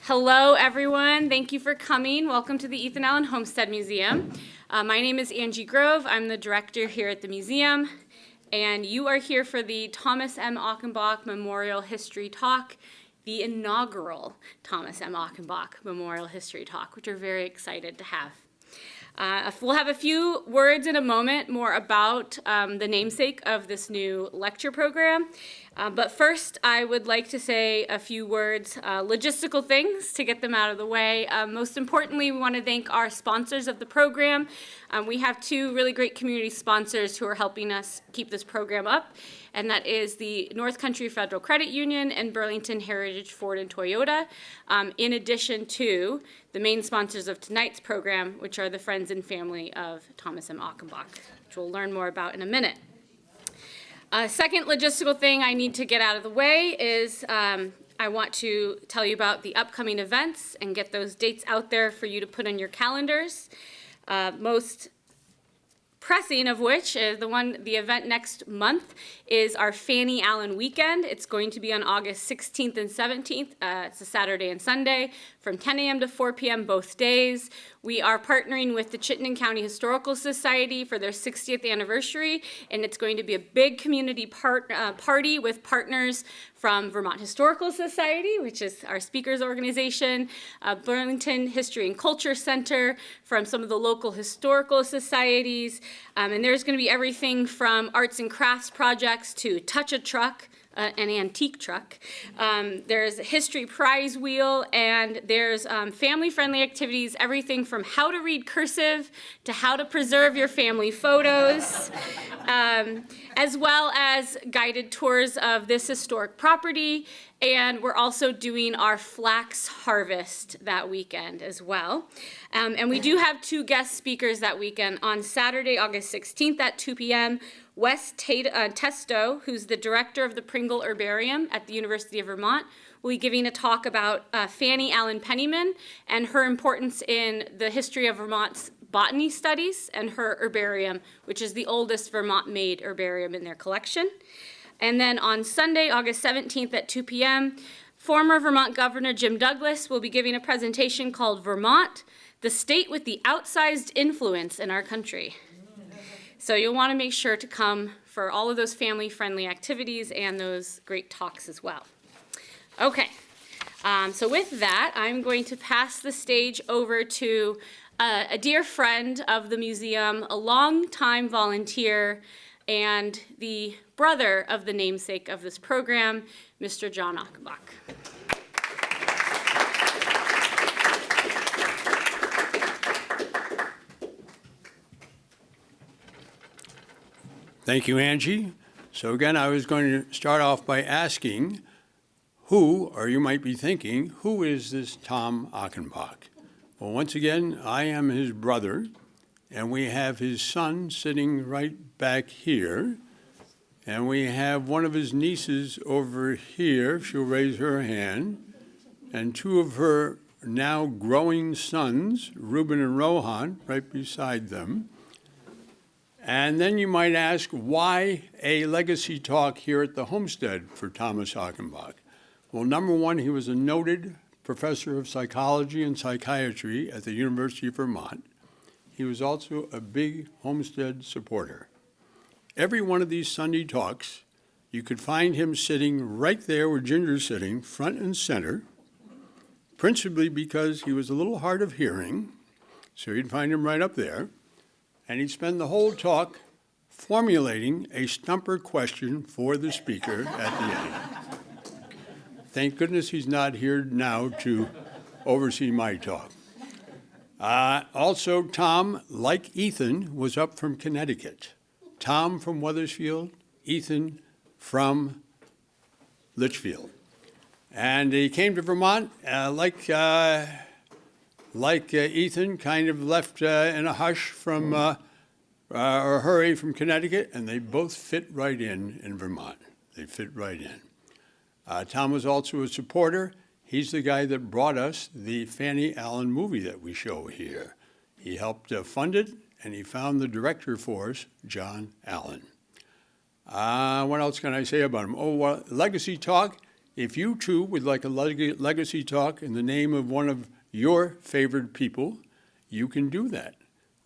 Hello, everyone. Thank you for coming. Welcome to the Ethan Allen Homestead Museum. My name is Angie Grove. I'm the director here at the museum, and you are here for the Thomas M. Achenbach Memorial History Talk, the inaugural Thomas M. Achenbach Memorial History Talk, which we're very excited to have. We'll have a few words in a moment more about the namesake of this new lecture program. But first, I would like to say a few words, logistical things to get them out of the way. Most importantly, we want to thank our sponsors of the program. We have two really great community sponsors who are helping us keep this program up, and that is the North Country Federal Credit Union and Burlington Heritage Ford and Toyota, in addition to the main sponsors of tonight's program, which are the friends and family of Thomas M. Achenbach, which we'll learn more about in a minute. Second logistical thing I need to get out of the way is I want to tell you about the upcoming events and get those dates out there for you to put in your calendars. Most pressing of which is the event next month is our Fanny Allen Weekend. It's going to be on August 16th and 17th. It's a Saturday and Sunday from 10 a.m. to 4 p.m. both days. We are partnering with the Chittenden County Historical Society for their 60th anniversary, and it's going to be a big community party with partners from Vermont Historical Society, which is our speakers organization, Burlington History and Culture Center, from some of the local historical societies, and there's going to be everything from arts and crafts projects to touch a truck, an antique truck. There's a history prize wheel, and there's family-friendly activities, everything from how to read cursive to how to preserve your family photos, as well as guided tours of this historic property. And we're also doing our flax harvest that weekend as well. And we do have two guest speakers that weekend. On Saturday, August 16th at 2 p.m., Wes Testo, who's the director of the Pringle Herbarium at the University of Vermont, will be giving a talk about Fanny Allen Penniman and her importance in the history of Vermont's botany studies and her herbarium, which is the oldest Vermont-made herbarium in their collection. And then on Sunday, August 17th at 2 p.m., former Vermont Governor Jim Douglas will be giving a presentation called Vermont, the State with the Outsized Influence in Our Country. So you'll want to make sure to come for all of those family-friendly activities and those great talks as well. Okay, so with that, I'm going to pass the stage over to a dear friend of the museum, a longtime volunteer, and the brother of the namesake of this program, Mr. John Achenbach. Thank you, Angie. So again, I was going to start off by asking who, or you might be thinking, who is this Tom Achenbach? Well, once again, I am his brother, and we have his son sitting right back here, and we have one of his nieces over here, if she'll raise her hand, and two of her now growing sons, Reuben and Rohan, right beside them. And then you might ask, why a legacy talk here at the Homestead for Thomas Achenbach? Well, number one, he was a noted professor of psychology and psychiatry at the University of Vermont. He was also a big Homestead supporter. Every one of these Sunday talks, you could find him sitting right there where Ginger's sitting, front and center, principally because he was a little hard of hearing, so you'd find him right up there. And he'd spend the whole talk formulating a stumper question for the speaker at the end. Thank goodness he's not here now to oversee my talk. Also, Tom, like Ethan, was up from Connecticut. Tom from Wethersfield, Ethan from Litchfield. And he came to Vermont like Ethan, kind of left in a hush from, or a hurry from Connecticut, and they both fit right in Vermont. They fit right in. Tom was also a supporter. He's the guy that brought us the Fanny Allen movie that we show here. He helped fund it, and he found the director for us, John Allen. What else can I say about him? Oh, well, legacy talk. If you too would like a legacy talk in the name of one of your favorite people, you can do that.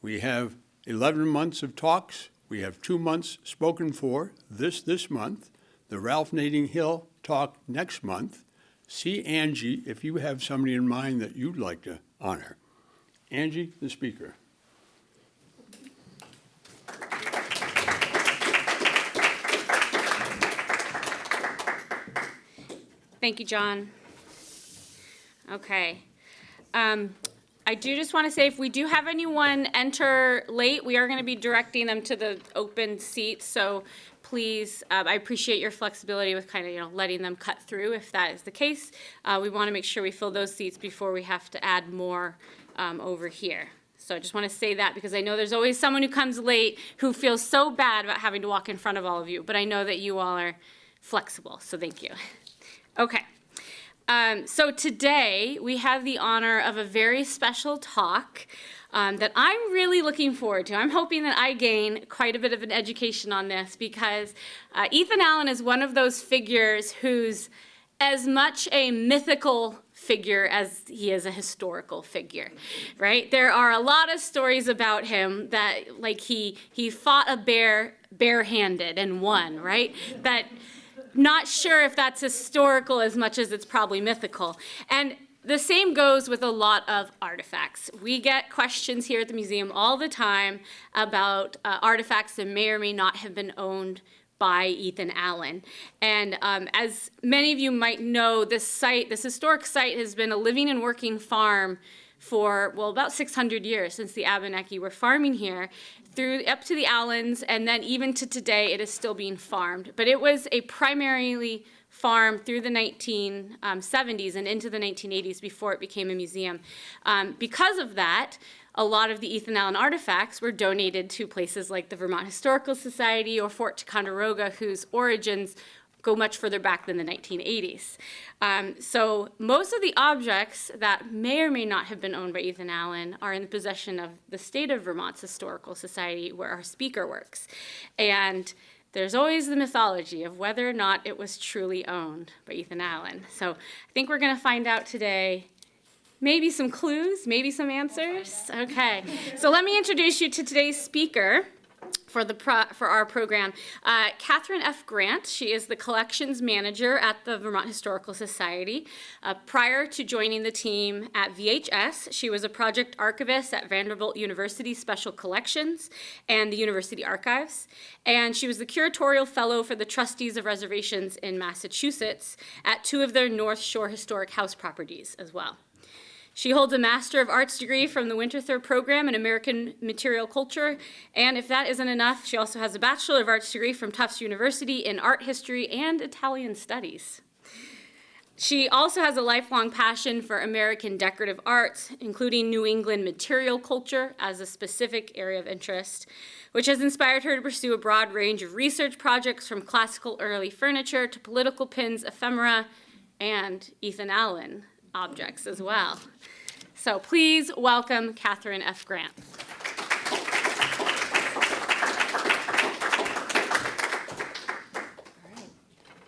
We have 11 months of talks. We have 2 months spoken for this month. The Ralph Nading Hill talk next month. See Angie if you have somebody in mind that you'd like to honor. Angie, the speaker. Thank you, John. Okay. I do just want to say if we do have anyone enter late, we are going to be directing them to the open seats. So please, I appreciate your flexibility with kind of, letting them cut through if that is the case. We want to make sure we fill those seats before we have to add more over here. So I just want to say that because I know there's always someone who comes late who feels so bad about having to walk in front of all of you, but I know that you all are flexible, so thank you. Okay. So today we have the honor of a very special talk that I'm really looking forward to. I'm hoping that I gain quite a bit of an education on this because Ethan Allen is one of those figures who's as much a mythical figure as he is a historical figure, right? There are a lot of stories about him that, like, he fought a bear barehanded and won, right? That not sure if that's historical as much as it's probably mythical. And the same goes with a lot of artifacts. We get questions here at the museum all the time about artifacts that may or may not have been owned by Ethan Allen. And as many of you might know, this historic site has been a living and working farm for, well, about 600 years since the Abenaki were farming here, up to the Allens, and then even to today, it is still being farmed. But it was a primarily farm through the 1970s and into the 1980s before it became a museum. Because of that, a lot of the Ethan Allen artifacts were donated to places like the Vermont Historical Society or Fort Ticonderoga, whose origins go much further back than the 1980s. So most of the objects that may or may not have been owned by Ethan Allen are in the possession of the state of Vermont's Historical Society, where our speaker works. And there's always the mythology of whether or not it was truly owned by Ethan Allen. So I think we're going to find out today. Maybe some clues, maybe some answers. Okay, so let me introduce you to today's speaker for our program. Catherine F. Grant, she is the collections manager at the Vermont Historical Society. Prior to joining the team at VHS, she was a project archivist at Vanderbilt University Special Collections and the University Archives. And she was the curatorial fellow for the Trustees of Reservations in Massachusetts at 2 of their North Shore Historic House properties as well. She holds a Master of Arts degree from the Winterthur program in American Material Culture, and if that isn't enough, she also has a Bachelor of Arts degree from Tufts University in Art History and Italian Studies. She also has a lifelong passion for American decorative arts, including New England material culture as a specific area of interest, which has inspired her to pursue a broad range of research projects from classical early furniture to political pins, ephemera, and Ethan Allen objects as well. So please welcome Catherine F. Grant.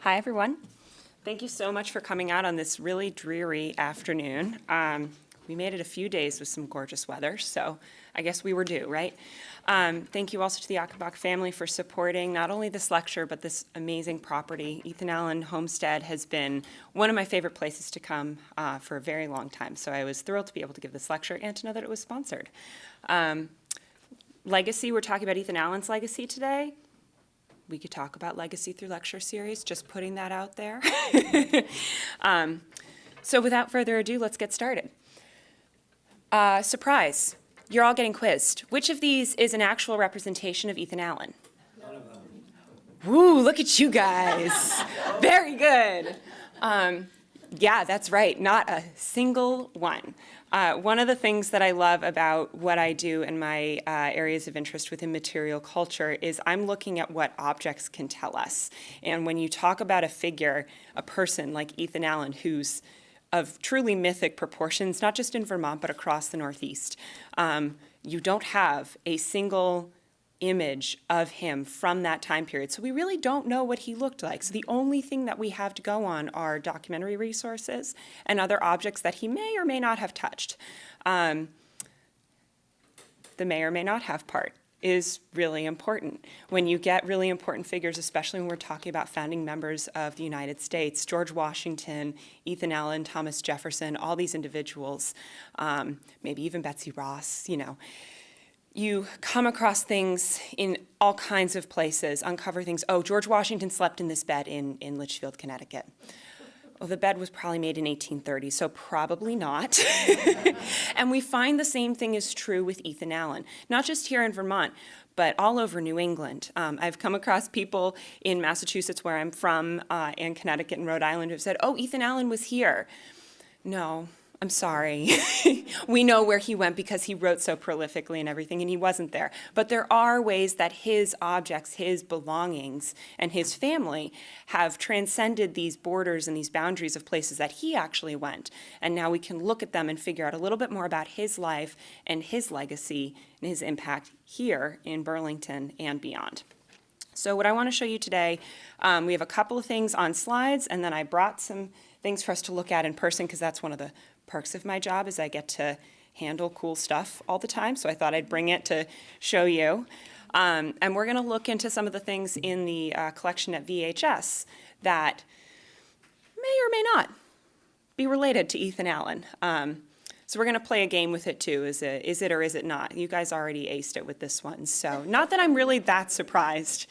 Hi, everyone. Thank you so much for coming out on this really dreary afternoon. We made it a few days with some gorgeous weather, so I guess we were due, right? Thank you also to the Achenbach family for supporting not only this lecture, but this amazing property. Ethan Allen Homestead has been one of my favorite places to come for a very long time, so I was thrilled to be able to give this lecture and to know that it was sponsored. Legacy, we're talking about Ethan Allen's legacy today. We could talk about legacy through lecture series, just putting that out there. So without further ado, let's get started. Surprise, you're all getting quizzed. Which of these is an actual representation of Ethan Allen? None of them. Woo, look at you guys. Very good. Yeah, that's right, not a single one. One of the things that I love about what I do in my areas of interest within material culture is I'm looking at what objects can tell us. And when you talk about a figure, a person like Ethan Allen, who's of truly mythic proportions, not just in Vermont, but across the Northeast, you don't have a single image of him from that time period. So we really don't know what he looked like. So the only thing that we have to go on are documentary resources and other objects that he may or may not have touched. The may or may not have part is really important. When you get really important figures, especially when we're talking about founding members of the United States, George Washington, Ethan Allen, Thomas Jefferson, all these individuals, maybe even Betsy Ross, you come across things in all kinds of places, uncover things. Oh, George Washington slept in this bed in Litchfield, Connecticut. Well, the bed was probably made in 1830, so probably not. And we find the same thing is true with Ethan Allen, not just here in Vermont, but all over New England. I've come across people in Massachusetts, where I'm from, and Connecticut and Rhode Island who've said, oh, Ethan Allen was here. No, I'm sorry. We know where he went because he wrote so prolifically and everything, and he wasn't there. But there are ways that his objects, his belongings, and his family have transcended these borders and these boundaries of places that he actually went. And now we can look at them and figure out a little bit more about his life and his legacy and his impact here in Burlington and beyond. So what I want to show you today, we have a couple of things on slides, and then I brought some things for us to look at in person, because that's one of the perks of my job, is I get to handle cool stuff all the time. So I thought I'd bring it to show you. And we're going to look into some of the things in the collection at VHS that may or may not be related to Ethan Allen. So we're going to play a game with it too. Is it or is it not? You guys already aced it with this one. So not that I'm really that surprised,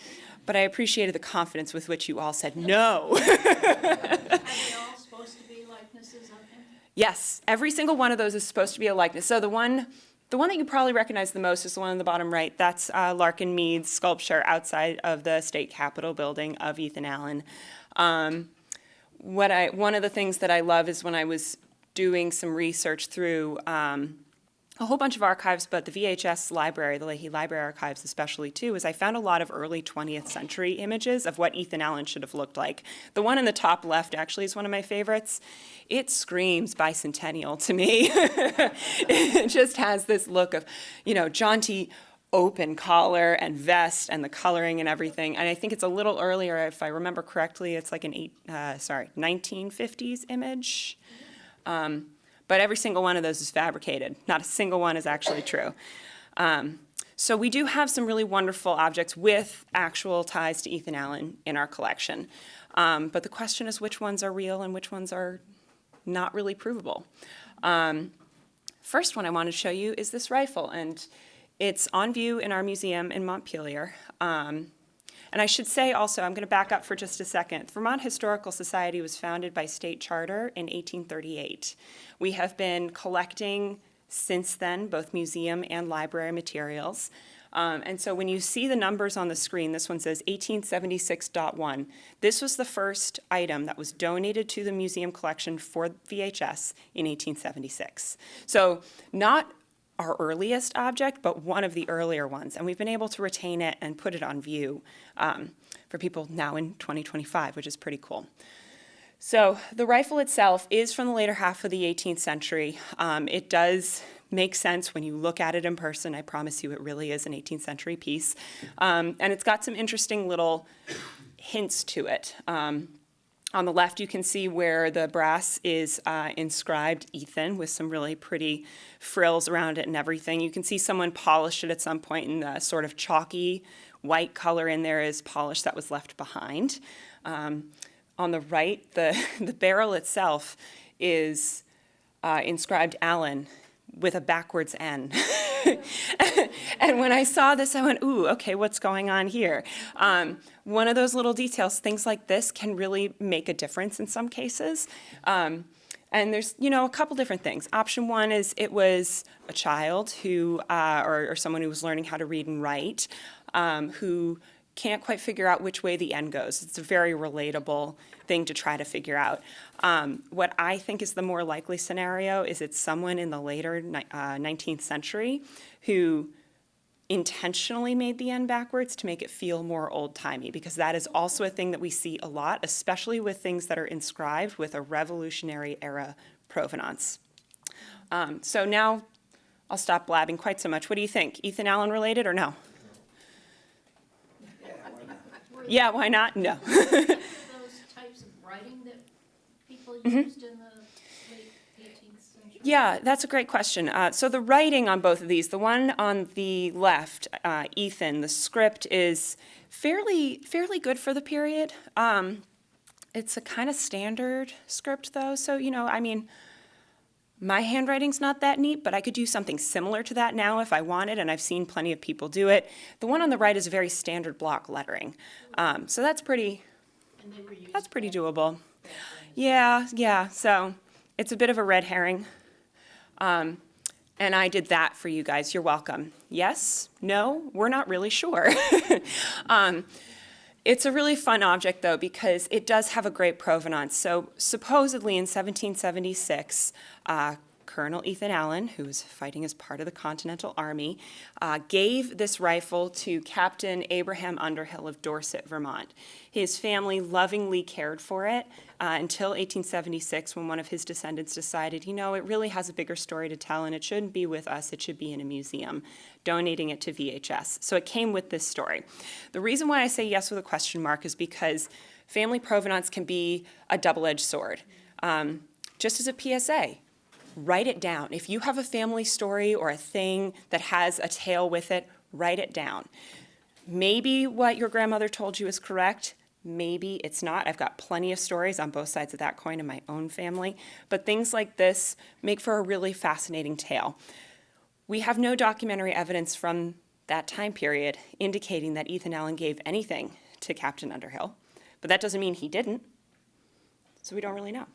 but I appreciated the confidence with which you all said no. Are they all supposed to be likenesses of him? Yes, every single one of those is supposed to be a likeness. So the one that you probably recognize the most is the one on the bottom right. That's Larkin Mead's sculpture outside of the state capitol building of Ethan Allen. One of the things that I love is when I was doing some research through a whole bunch of archives, but the VHS library, the Leahy Library Archives especially too, is I found a lot of early 20th century images of what Ethan Allen should have looked like. The one in the top left actually is one of my favorites. It screams bicentennial to me. It just has this look of, jaunty open collar and vest and the coloring and everything. And I think it's a little earlier, if I remember correctly, it's like an 1950s image. But every single one of those is fabricated. Not a single one is actually true. So we do have some really wonderful objects with actual ties to Ethan Allen in our collection. But the question is which ones are real and which ones are not really provable. First one I want to show you is this rifle, and it's on view in our museum in Montpelier. And I should say also, I'm going to back up for just a second. Vermont Historical Society was founded by state charter in 1838. We have been collecting since then, both museum and library materials. And so when you see the numbers on the screen, this one says 1876.1. This was the first item that was donated to the museum collection for VHS in 1876. So not our earliest object, but one of the earlier ones. And we've been able to retain it and put it on view for people now in 2025, which is pretty cool. So the rifle itself is from the later half of the 18th century. It does make sense when you look at it in person. I promise you it really is an 18th century piece. And it's got some interesting little hints to it. On the left, you can see where the brass is inscribed Ethan with some really pretty frills around it and everything. You can see someone polished it at some point, and the sort of chalky white color in there is polish that was left behind. On the right, the barrel itself is inscribed Allen with a backwards N. And when I saw this, I went, ooh, okay, what's going on here? One of those little details, things like this can really make a difference in some cases. And there's, a couple different things. Option one is it was a child who, or someone who was learning how to read and write, who can't quite figure out which way the N goes. It's a very relatable thing to try to figure out. What I think is the more likely scenario is it's someone in the later 19th century who intentionally made the N backwards to make it feel more old-timey, because that is also a thing that we see a lot, especially with things that are inscribed with a Revolutionary era provenance. So now I'll stop blabbing quite so much. What do you think? Ethan Allen related or no? Yeah, why not? No. Those types of writing that people used in the late 18th century? Yeah, that's a great question. So the writing on both of these, the one on the left, Ethan, the script is fairly good for the period. It's a kind of standard script, though. So, I mean, my handwriting's not that neat, but I could do something similar to that now if I wanted, and I've seen plenty of people do it. The one on the right is very standard block lettering. So that's pretty doable. Yeah. So it's a bit of a red herring. And I did that for you guys. You're welcome. Yes? No? We're not really sure. It's a really fun object, though, because it does have a great provenance. So supposedly in 1776, Colonel Ethan Allen, who was fighting as part of the Continental Army, gave this rifle to Captain Abraham Underhill of Dorset, Vermont. His family lovingly cared for it until 1876, when one of his descendants decided, it really has a bigger story to tell, and it shouldn't be with us, it should be in a museum, donating it to VHS. So it came with this story. The reason why I say yes with a question mark is because family provenance can be a double-edged sword. Just as a PSA, write it down. If you have a family story or a thing that has a tale with it, write it down. Maybe what your grandmother told you is correct. Maybe it's not. I've got plenty of stories on both sides of that coin in my own family. But things like this make for a really fascinating tale. We have no documentary evidence from that time period indicating that Ethan Allen gave anything to Captain Underhill. But that doesn't mean he didn't. So we don't really know.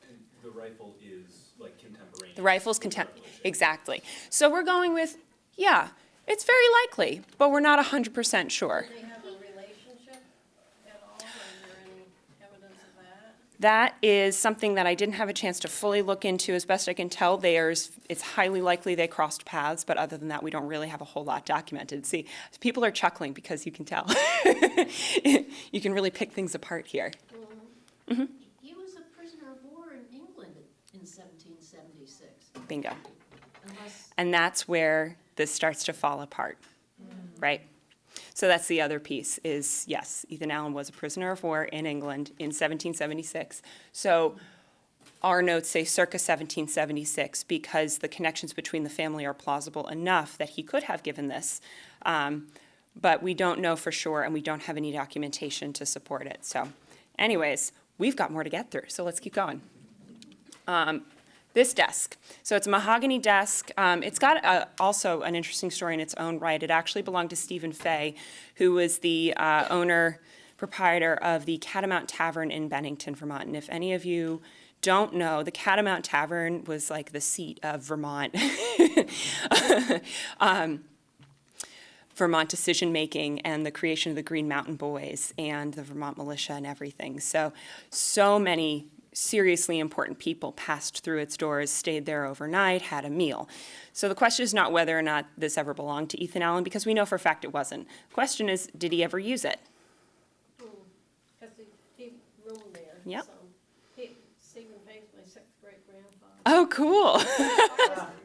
And the rifle is like contemporaneous. The rifle's contemporaneous. Exactly. So we're going with, yeah, it's very likely, but we're not 100% sure. Do they have a relationship at all? Is there any evidence of that? That is something that I didn't have a chance to fully look into. As best I can tell, it's highly likely they crossed paths, but other than that, we don't really have a whole lot documented. See, people are chuckling because you can tell. You can really pick things apart here. Mm-hmm. He was a prisoner of war in England in 1776. Bingo. Unless, And that's where this starts to fall apart, right? So that's the other piece is, yes, Ethan Allen was a prisoner of war in England in 1776. So our notes say circa 1776 because the connections between the family are plausible enough that he could have given this. But we don't know for sure, and we don't have any documentation to support it. So anyways, we've got more to get through, so let's keep going. This desk. So it's a mahogany desk. It's got also an interesting story in its own right. It actually belonged to Stephen Fay, who was the owner, proprietor of the Catamount Tavern in Bennington, Vermont. And if any of you don't know, the Catamount Tavern was like the seat of Vermont. Vermont decision-making and the creation of the Green Mountain Boys and the Vermont Militia and everything. So many seriously important people passed through its doors, stayed there overnight, had a meal. So the question is not whether or not this ever belonged to Ethan Allen, because we know for a fact it wasn't. The question is, did he ever use it? because he ruled there. Yep. So Stephen Fay's my sixth great-grandfather. Oh, cool.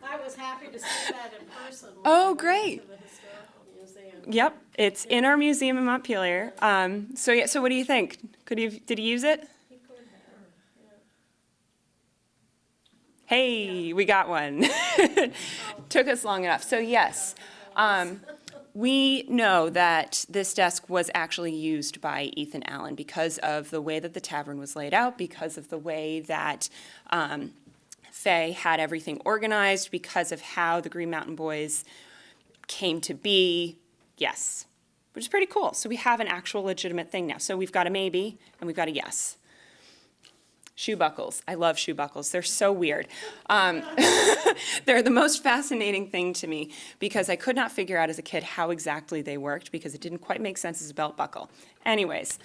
I was happy to see that in person. when Oh, I went great. To the Historical Museum. Yep, it's in our museum in Montpelier. So what do you think? Did he use it? He could have, yeah. Hey, we got one. Took us long enough. So yes, we know that this desk was actually used by Ethan Allen because of the way that the tavern was laid out, because of the way that Fay had everything organized, because of how the Green Mountain Boys came to be. Yes, which is pretty cool. So we have an actual legitimate thing now. So we've got a maybe and we've got a yes. Shoe buckles. I love shoe buckles. They're so weird. They're the most fascinating thing to me because I could not figure out as a kid how exactly they worked because it didn't quite make sense as a belt buckle. Anyways,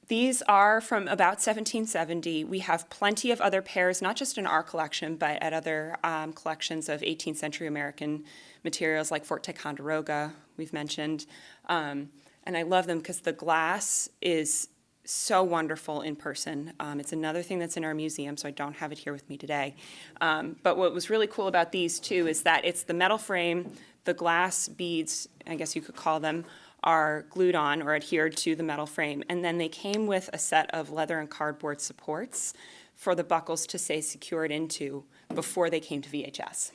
these are from about 1770. We have plenty of other pairs, not just in our collection, but at other collections of 18th century American materials like Fort Ticonderoga, we've mentioned. And I love them because the glass is so wonderful in person. It's another thing that's in our museum, so I don't have it here with me today. But what was really cool about these, too, is that it's the metal frame, the glass beads, I guess you could call them, are glued on or adhered to the metal frame, and then they came with a set of leather and cardboard supports for the buckles to stay secured into before they came to VHS.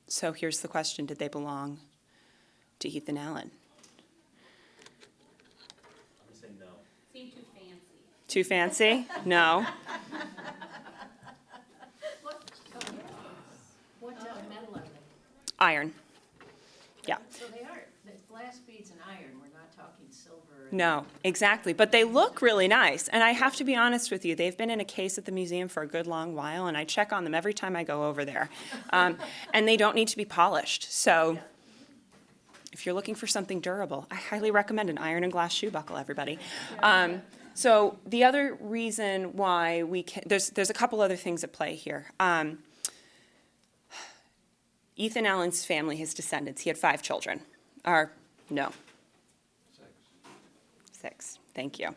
So here's the question, did they belong to Ethan Allen? I'm gonna say no. Seem too fancy. Too fancy? No. What metal are they? Iron. Yeah. So they are, the glass beads and iron, we're not talking silver. No, exactly. But they look really nice. And I have to be honest with you, they've been in a case at the museum for a good long while, and I check on them every time I go over there. And they don't need to be polished. So if you're looking for something durable, I highly recommend an iron and glass shoe buckle, everybody. So the other reason why we can, there's a couple other things at play here. Ethan Allen's family, his descendants, he had 5 children. No. 6, thank you.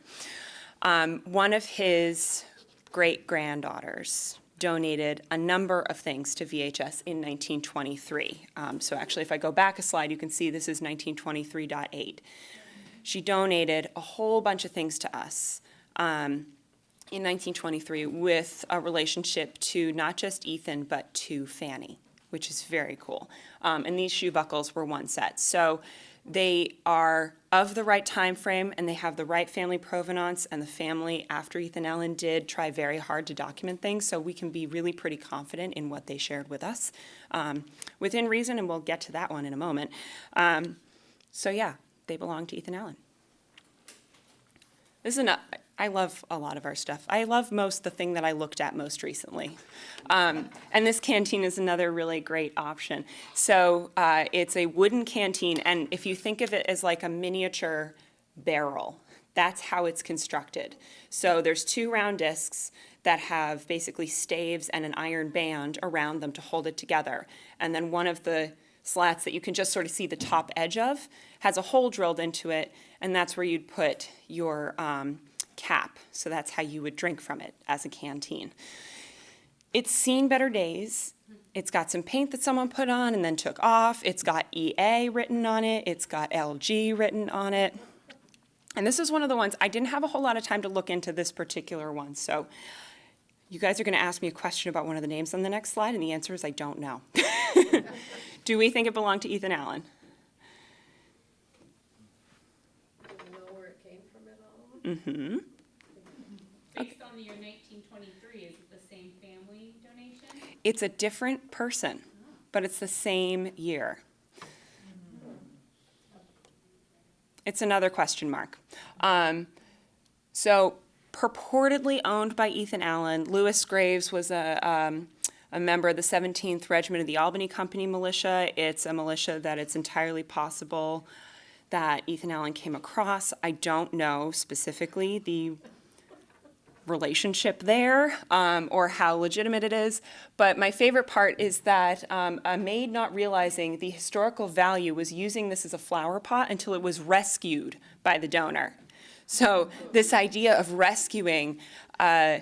One of his great-granddaughters donated a number of things to VHS in 1923. So actually, if I go back a slide, you can see this is 1923.8. She donated a whole bunch of things to us in 1923 with a relationship to not just Ethan, but to Fanny, which is very cool. And these shoe buckles were one set. So they are of the right time frame, and they have the right family provenance, and the family, after Ethan Allen, did try very hard to document things, so we can be really pretty confident in what they shared with us, within reason, and we'll get to that one in a moment. So yeah, they belong to Ethan Allen. This is I love a lot of our stuff. I love the thing that I looked at most recently. And this canteen is another really great option. So it's a wooden canteen, and if you think of it as like a miniature barrel, that's how it's constructed. So there's 2 round discs that have basically staves and an iron band around them to hold it together. And then one of the slats that you can just sort of see the top edge of has a hole drilled into it, and that's where you'd put your cap. So that's how you would drink from it as a canteen. It's seen better days. It's got some paint that someone put on and then took off. It's got EA written on it. It's got LG written on it. And this is one of the ones, I didn't have a whole lot of time to look into this particular one. So you guys are going to ask me a question about one of the names on the next slide, and the answer is I don't know. Do we think it belonged to Ethan Allen? Do you know where it came from at all? Mm-hmm. Based on the year 1923, is it the same family donation? It's a different person, but it's the same year. It's another question mark. So purportedly owned by Ethan Allen, Lewis Graves was a member of the 17th Regiment of the Albany Company militia. It's a militia that it's entirely possible that Ethan Allen came across. I don't know specifically the relationship there or how legitimate it is, but my favorite part is that a maid, not realizing the historical value, was using this as a flower pot until it was rescued by the donor. So this idea of rescuing a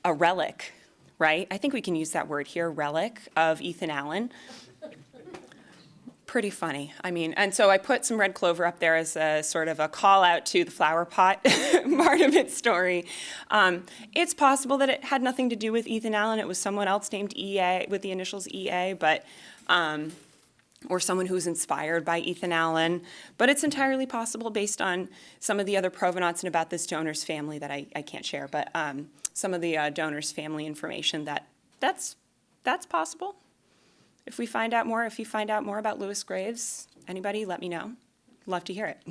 relic, right? I think we can use that word here, relic of Ethan Allen. Pretty funny. I mean, and so I put some red clover up there as a sort of a call out to the flower pot part of its story. It's possible that it had nothing to do with Ethan Allen. It was someone else named EA with the initials EA, but or someone who was inspired by Ethan Allen. But it's entirely possible based on some of the other provenance and about this donor's family that I can't share, but some of the donor's family information that's possible. If you find out more about Lewis Graves, anybody, let me know. Love to hear it.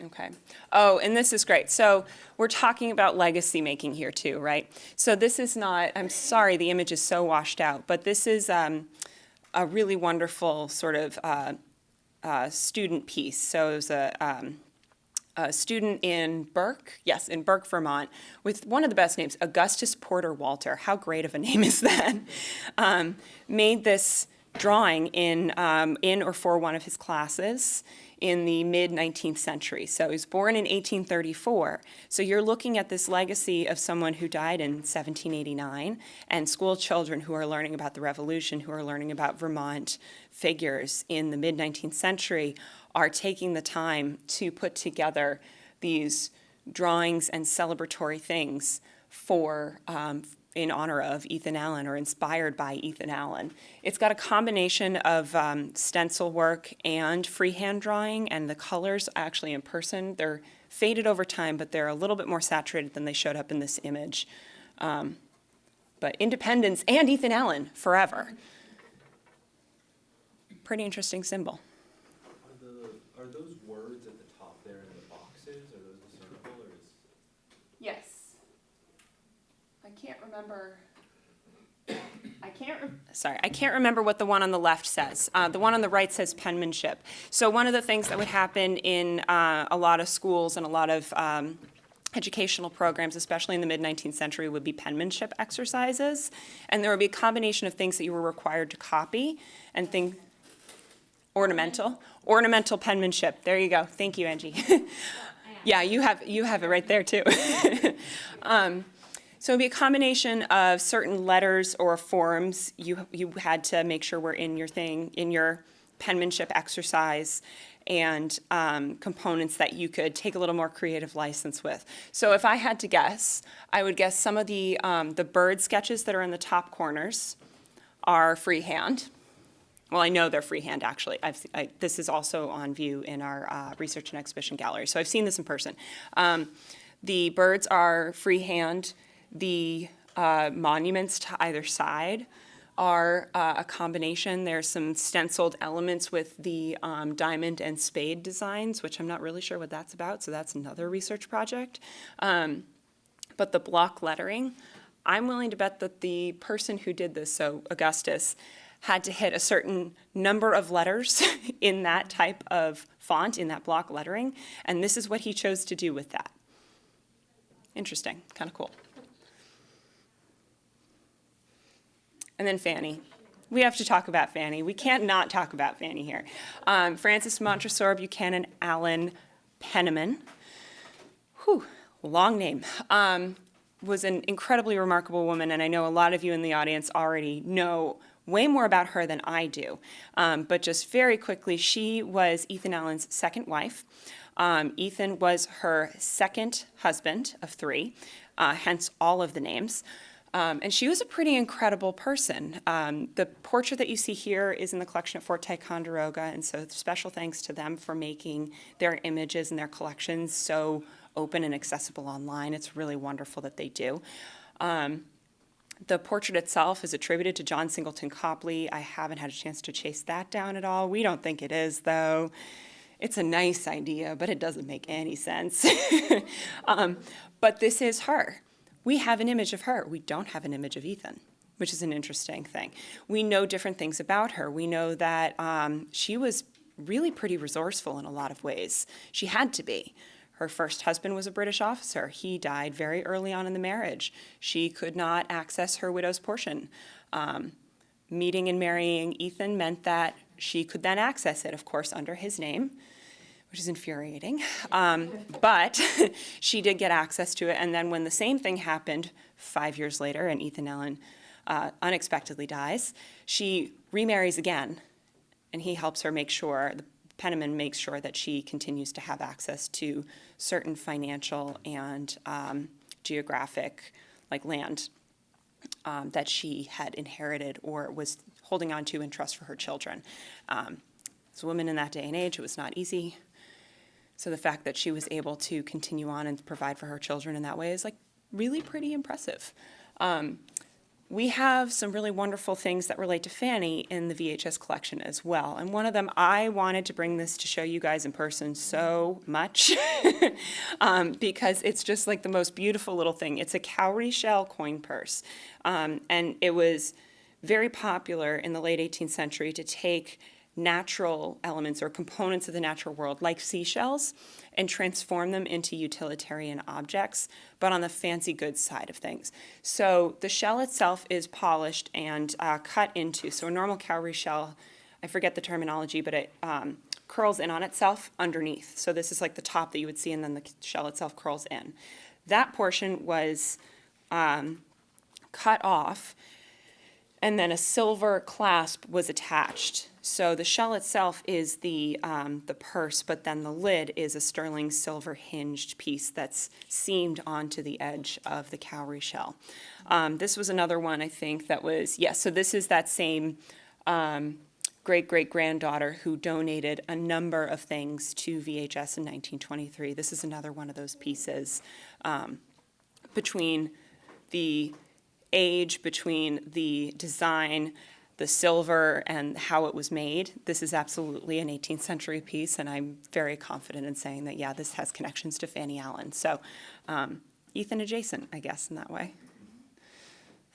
Okay. Oh, and this is great. So we're talking about legacy making here too, right? So this is not, I'm sorry the image is so washed out, but this is a really wonderful sort of student piece. So it was a student in Burke, in Burke, Vermont, with one of the best names, Augustus Porter Walter. How great of a name is that? Made this drawing in or for one of his classes in the mid-19th century. So he was born in 1834. So you're looking at this legacy of someone who died in 1789, and school children who are learning about the Revolution, who are learning about Vermont figures in the mid-19th century, are taking the time to put together these drawings and celebratory things for in honor of Ethan Allen, or inspired by Ethan Allen. It's got a combination of stencil work and freehand drawing, and the colors actually in person, they're faded over time, but they're a little bit more saturated than they showed up in this image. But Independence and Ethan Allen forever. Pretty interesting symbol. Are those words at the top there in the boxes? Are those discernible, or is? Yes. I can't remember. I can't remember what the one on the left says. The one on the right says penmanship. So one of the things that would happen in a lot of schools and a lot of educational programs, especially in the mid-19th century, would be penmanship exercises. And there would be a combination of things that you were required to copy and things. Ornamental penmanship. There you go. Thank you, Angie. Yeah, you have it right there too. So it'd be a combination of certain letters or forms you had to make sure were in your penmanship exercise, and components that you could take a little more creative license with. So if I had to guess, I would guess some of the bird sketches that are in the top corners are freehand. Well, I know they're freehand, actually. This is also on view in our research and exhibition gallery, so I've seen this in person. The birds are freehand. The monuments to either side are a combination. There's some stenciled elements with the diamond and spade designs, which I'm not really sure what that's about, so that's another research project. But the block lettering, I'm willing to bet that the person who did this, so Augustus, had to hit a certain number of letters in that type of font, in that block lettering, and this is what he chose to do with that. Interesting, kind of cool. And then Fanny. We have to talk about Fanny. We can't not talk about Fanny here. Frances Montresor Buchanan Allen Penniman, long name, was an incredibly remarkable woman, and I know a lot of you in the audience already know way more about her than I do. But just very quickly, she was Ethan Allen's second wife. Ethan was her second husband of three, hence all of the names. And she was a pretty incredible person. The portrait that you see here is in the collection at Fort Ticonderoga, and so special thanks to them for making their images and their collections so open and accessible online. It's really wonderful that they do. The portrait itself is attributed to John Singleton Copley. I haven't had a chance to chase that down at all. We don't think it is, though. It's a nice idea, but it doesn't make any sense. But this is her. We have an image of her. We don't have an image of Ethan, which is an interesting thing. We know different things about her. We know that she was really pretty resourceful in a lot of ways. She had to be. Her first husband was a British officer. He died very early on in the marriage. She could not access her widow's portion. Meeting and marrying Ethan meant that she could then access it, of course, under his name, which is infuriating. But she did get access to it. And then when the same thing happened 5 years later and Ethan Allen unexpectedly dies, she remarries again, and he helps her make sure, the Penniman makes sure that she continues to have access to certain financial and geographic, like land, that she had inherited or was holding on to in trust for her children. As a woman in that day and age, it was not easy. So the fact that she was able to continue on and provide for her children in that way is like really pretty impressive. We have some really wonderful things that relate to Fanny in the VHS collection as well. And one of them, I wanted to bring this to show you guys in person so much because it's just like the most beautiful little thing. It's a cowrie shell coin purse. And it was very popular in the late 18th century to take natural elements or components of the natural world, like seashells, and transform them into utilitarian objects, but on the fancy goods side of things. So the shell itself is polished and cut into, so a normal cowrie shell, I forget the terminology, but it curls in on itself underneath. So this is like the top that you would see, and then the shell itself curls in. That portion was cut off, and then a silver clasp was attached. So the shell itself is the purse, but then the lid is a sterling silver hinged piece that's seamed onto the edge of the cowrie shell. This was another one, I think, that was, yes, so this is that same great-great-granddaughter who donated a number of things to VHS in 1923. This is another one of those pieces between the age, between the design, the silver, and how it was made. This is absolutely an 18th century piece, and I'm very confident in saying that, yeah, this has connections to Fanny Allen. So Ethan adjacent, I guess, in that way.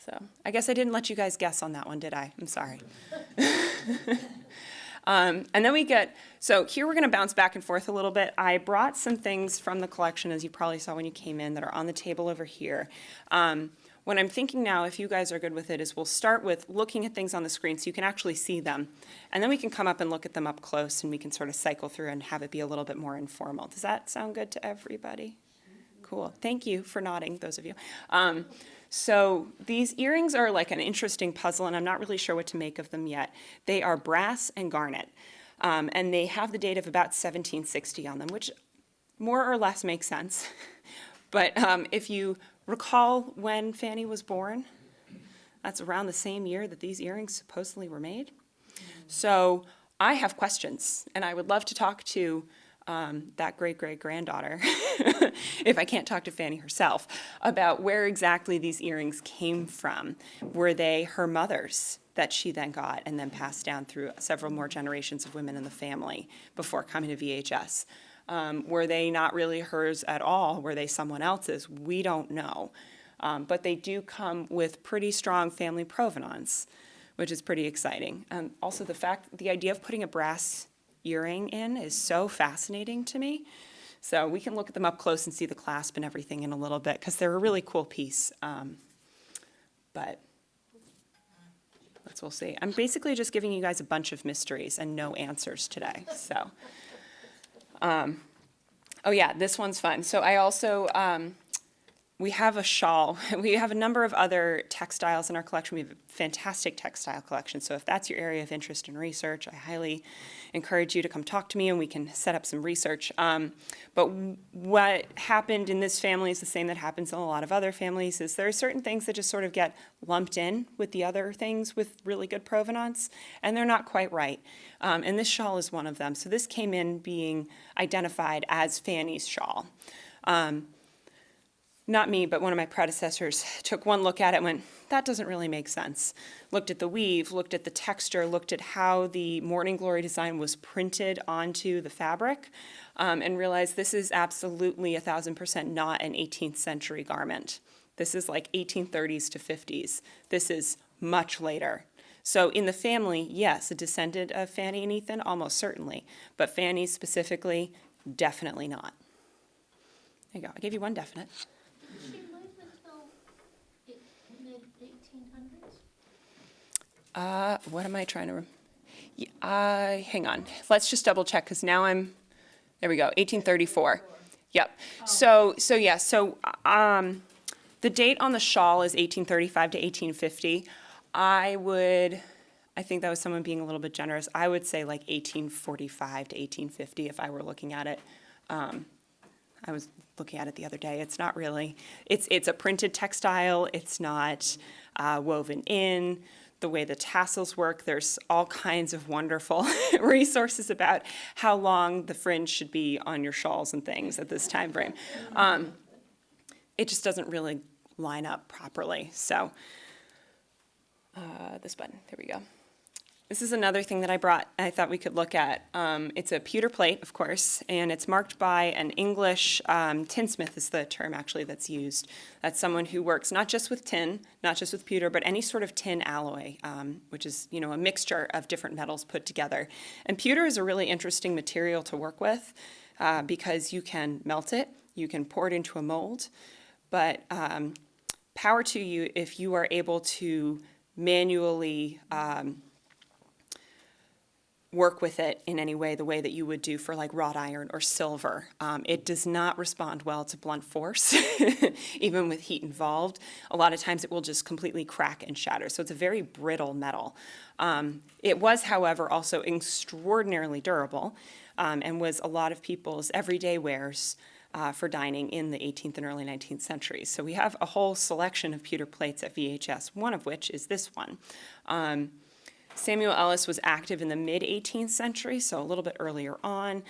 So I guess I didn't let you guys guess on that one, did I? I'm sorry. And then we get, so here we're going to bounce back and forth a little bit. I brought some things from the collection, as you probably saw when you came in, that are on the table over here. What I'm thinking now, if you guys are good with it, is we'll start with looking at things on the screen so you can actually see them. And then we can come up and look at them up close, and we can sort of cycle through and have it be a little bit more informal. Does that sound good to everybody? Cool. Thank you for nodding, those of you. So these earrings are like an interesting puzzle, and I'm not really sure what to make of them yet. They are brass and garnet, and they have the date of about 1760 on them, which more or less makes sense. But if you recall when Fanny was born, that's around the same year that these earrings supposedly were made. So I have questions, and I would love to talk to that great-great-granddaughter, if I can't talk to Fanny herself, about where exactly these earrings came from. Were they her mother's that she then got and then passed down through several more generations of women in the family before coming to VHS? Were they not really hers at all? Were they someone else's? We don't know. But they do come with pretty strong family provenance, which is pretty exciting. And also the idea of putting a brass earring in is so fascinating to me. So we can look at them up close and see the clasp and everything in a little bit, because they're a really cool piece. But we'll see. I'm basically just giving you guys a bunch of mysteries and no answers today. So, oh yeah, this one's fun. So I also, we have a shawl. We have a number of other textiles in our collection. We have a fantastic textile collection. So if that's your area of interest and research, I highly encourage you to come talk to me and we can set up some research. But what happened in this family is the same that happens in a lot of other families, is there are certain things that just sort of get lumped in with the other things with really good provenance, and they're not quite right. And this shawl is one of them. So this came in being identified as Fanny's shawl. Not me, but one of my predecessors took one look at it and went, that doesn't really make sense. Looked at the weave, looked at the texture, looked at how the Morning Glory design was printed onto the fabric, and realized this is absolutely 1,000% not an 18th century garment. This is like 1830s to 50s. This is much later. So in the family, yes, a descendant of Fanny and Ethan, almost certainly, but Fanny specifically, definitely not. There you go. I gave you one definite. Did she live until mid-1800s? What am I trying to, hang on, let's just double check, because now there we go, 1834. Yep, so the date on the shawl is 1835 to 1850. I think that was someone being a little bit generous, I would say like 1845 to 1850 if I were looking at it. I was looking at it the other day. It's not really, it's a printed textile. It's not woven in. The way the tassels work, there's all kinds of wonderful resources about how long the fringe should be on your shawls and things at this time frame. It just doesn't really line up properly. So this button, there we go. This is another thing that I brought, I thought we could look at. It's a pewter plate, of course, and it's marked by an English, tinsmith is the term actually that's used. That's someone who works not just with tin, not just with pewter, but any sort of tin alloy, which is, you know, a mixture of different metals put together. And pewter is a really interesting material to work with because you can melt it, you can pour it into a mold, but power to you if you are able to manually work with it in any way, the way that you would do for like wrought iron or silver. It does not respond well to blunt force, even with heat involved. A lot of times it will just completely crack and shatter. So it's a very brittle metal. It was, however, also extraordinarily durable and was a lot of people's everyday wares for dining in the 18th and early 19th centuries. So we have a whole selection of pewter plates at VHS, one of which is this one. Samuel Ellis was active in the mid-18th century, so a little bit earlier on.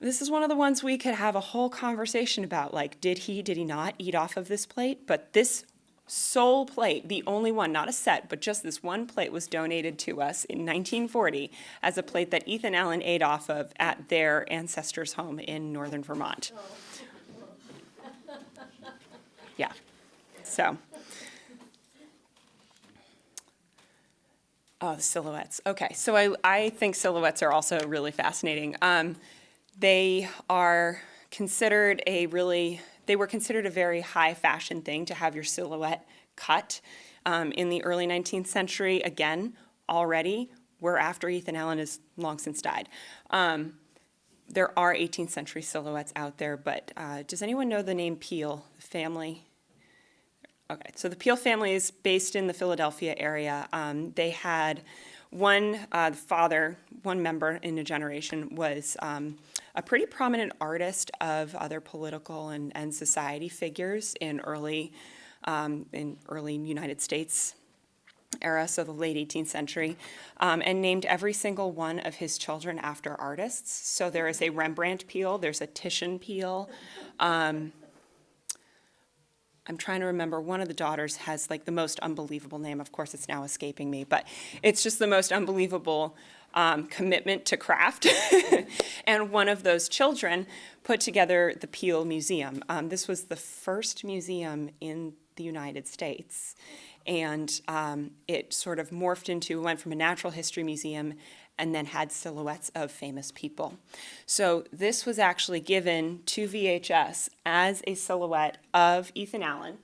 This is one of the ones we could have a whole conversation about, like, did he not eat off of this plate? But this sole plate, the only one, not a set, but just this one plate was donated to us in 1940 as a plate that Ethan Allen ate off of at their ancestors' home in northern Vermont. Yeah, so. Oh, the silhouettes. Okay, so I think silhouettes are also really fascinating. They were considered a very high fashion thing to have your silhouette cut. In the early 19th century, again, already, we're after Ethan Allen has long since died. There are 18th century silhouettes out there, but does anyone know the name Peel family? Okay, so the Peel family is based in the Philadelphia area. They had one member in a generation was a pretty prominent artist of other political and society figures in early United States era, so the late 18th century, and named every single one of his children after artists. So there is a Rembrandt Peel, there's a Titian Peel. I'm trying to remember, one of the daughters has like the most unbelievable name. Of course, it's now escaping me, but it's just the most unbelievable commitment to craft. And one of those children put together the Peel Museum. This was the first museum in the United States. And it sort of went from a natural history museum and then had silhouettes of famous people. So this was actually given to VHS as a silhouette of Ethan Allen.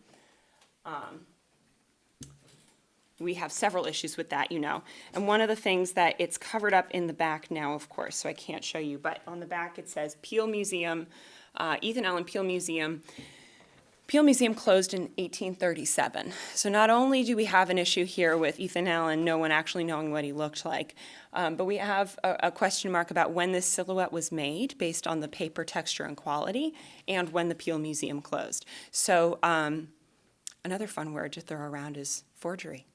We have several issues with that, you know. And one of the things that it's covered up in the back now, of course, so I can't show you, but on the back it says Peel Museum, Ethan Allen Peel Museum. Peel Museum closed in 1837. So not only do we have an issue here with Ethan Allen, no one actually knowing what he looked like, but we have a question mark about when this silhouette was made based on the paper texture and quality and when the Peel Museum closed. So another fun word to throw around is forgery.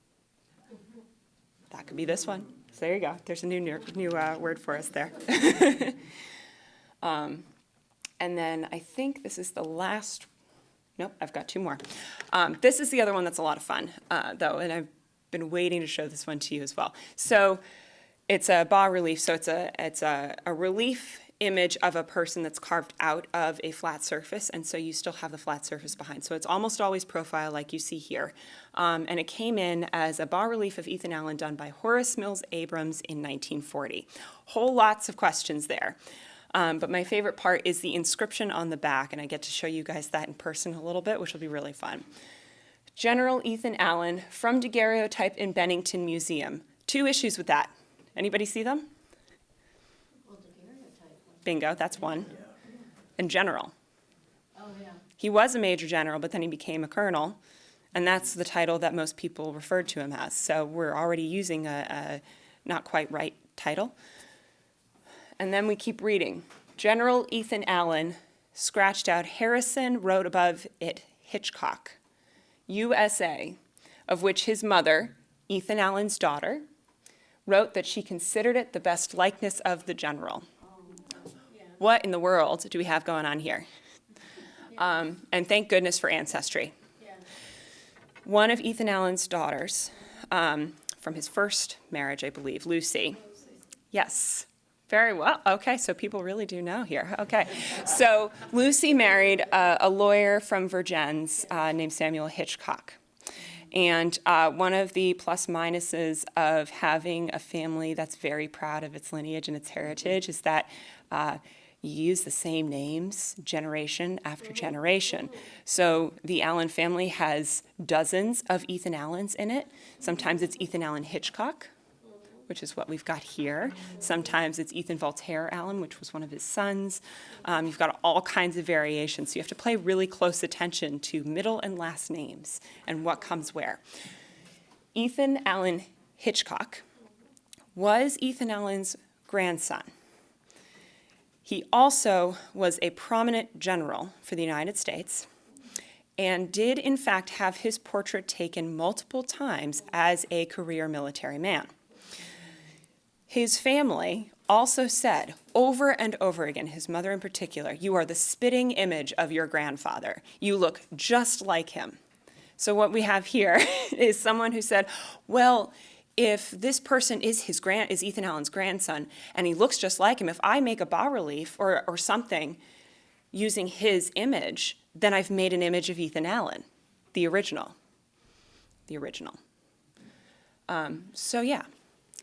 That could be this one. So there you go. There's a new word for us there. And then I think this is the last. Nope, I've got two more. This is the other one that's a lot of fun, though, and I've been waiting to show this one to you as well. So it's a bas relief, so it's a relief image of a person that's carved out of a flat surface, and so you still have the flat surface behind. So it's almost always profile like you see here. And it came in as a bas relief of Ethan Allen done by Horace Mills Abrams in 1940. Whole lots of questions there. But my favorite part is the inscription on the back, and I get to show you guys that in person a little bit, which will be really fun. General Ethan Allen from daguerreotype in Bennington Museum. Two issues with that. Anybody see them? Well, daguerreotype. Bingo, that's one. And general. Oh, yeah. He was a major general, but then he became a colonel, and that's the title that most people referred to him as. So we're already using a not quite right title. And then we keep reading. General Ethan Allen, scratched out Harrison, wrote above it Hitchcock, USA, of which his mother, Ethan Allen's daughter, wrote that she considered it the best likeness of the general. What in the world do we have going on here? And thank goodness for Ancestry. One of Ethan Allen's daughters from his first marriage, I believe, Lucy. Yes. Very well. Okay, so people really do know here. Okay. So Lucy married a lawyer from Vergennes named Samuel Hitchcock. And one of the plus minuses of having a family that's very proud of its lineage and its heritage is that you use the same names generation after generation. So the Allen family has dozens of Ethan Allens in it. Sometimes it's Ethan Allen Hitchcock, which is what we've got here. Sometimes it's Ethan Voltaire Allen, which was one of his sons. You've got all kinds of variations. So you have to pay really close attention to middle and last names and what comes where. Ethan Allen Hitchcock was Ethan Allen's grandson. He also was a prominent general for the United States and did, in fact, have his portrait taken multiple times as a career military man. His family also said over and over again, his mother in particular, "You are the spitting image of your grandfather. You look just like him." So what we have here is someone who said, well, if this person is Ethan Allen's grandson and he looks just like him, if I make a bas-relief or something using his image, then I've made an image of Ethan Allen, the original. So yeah.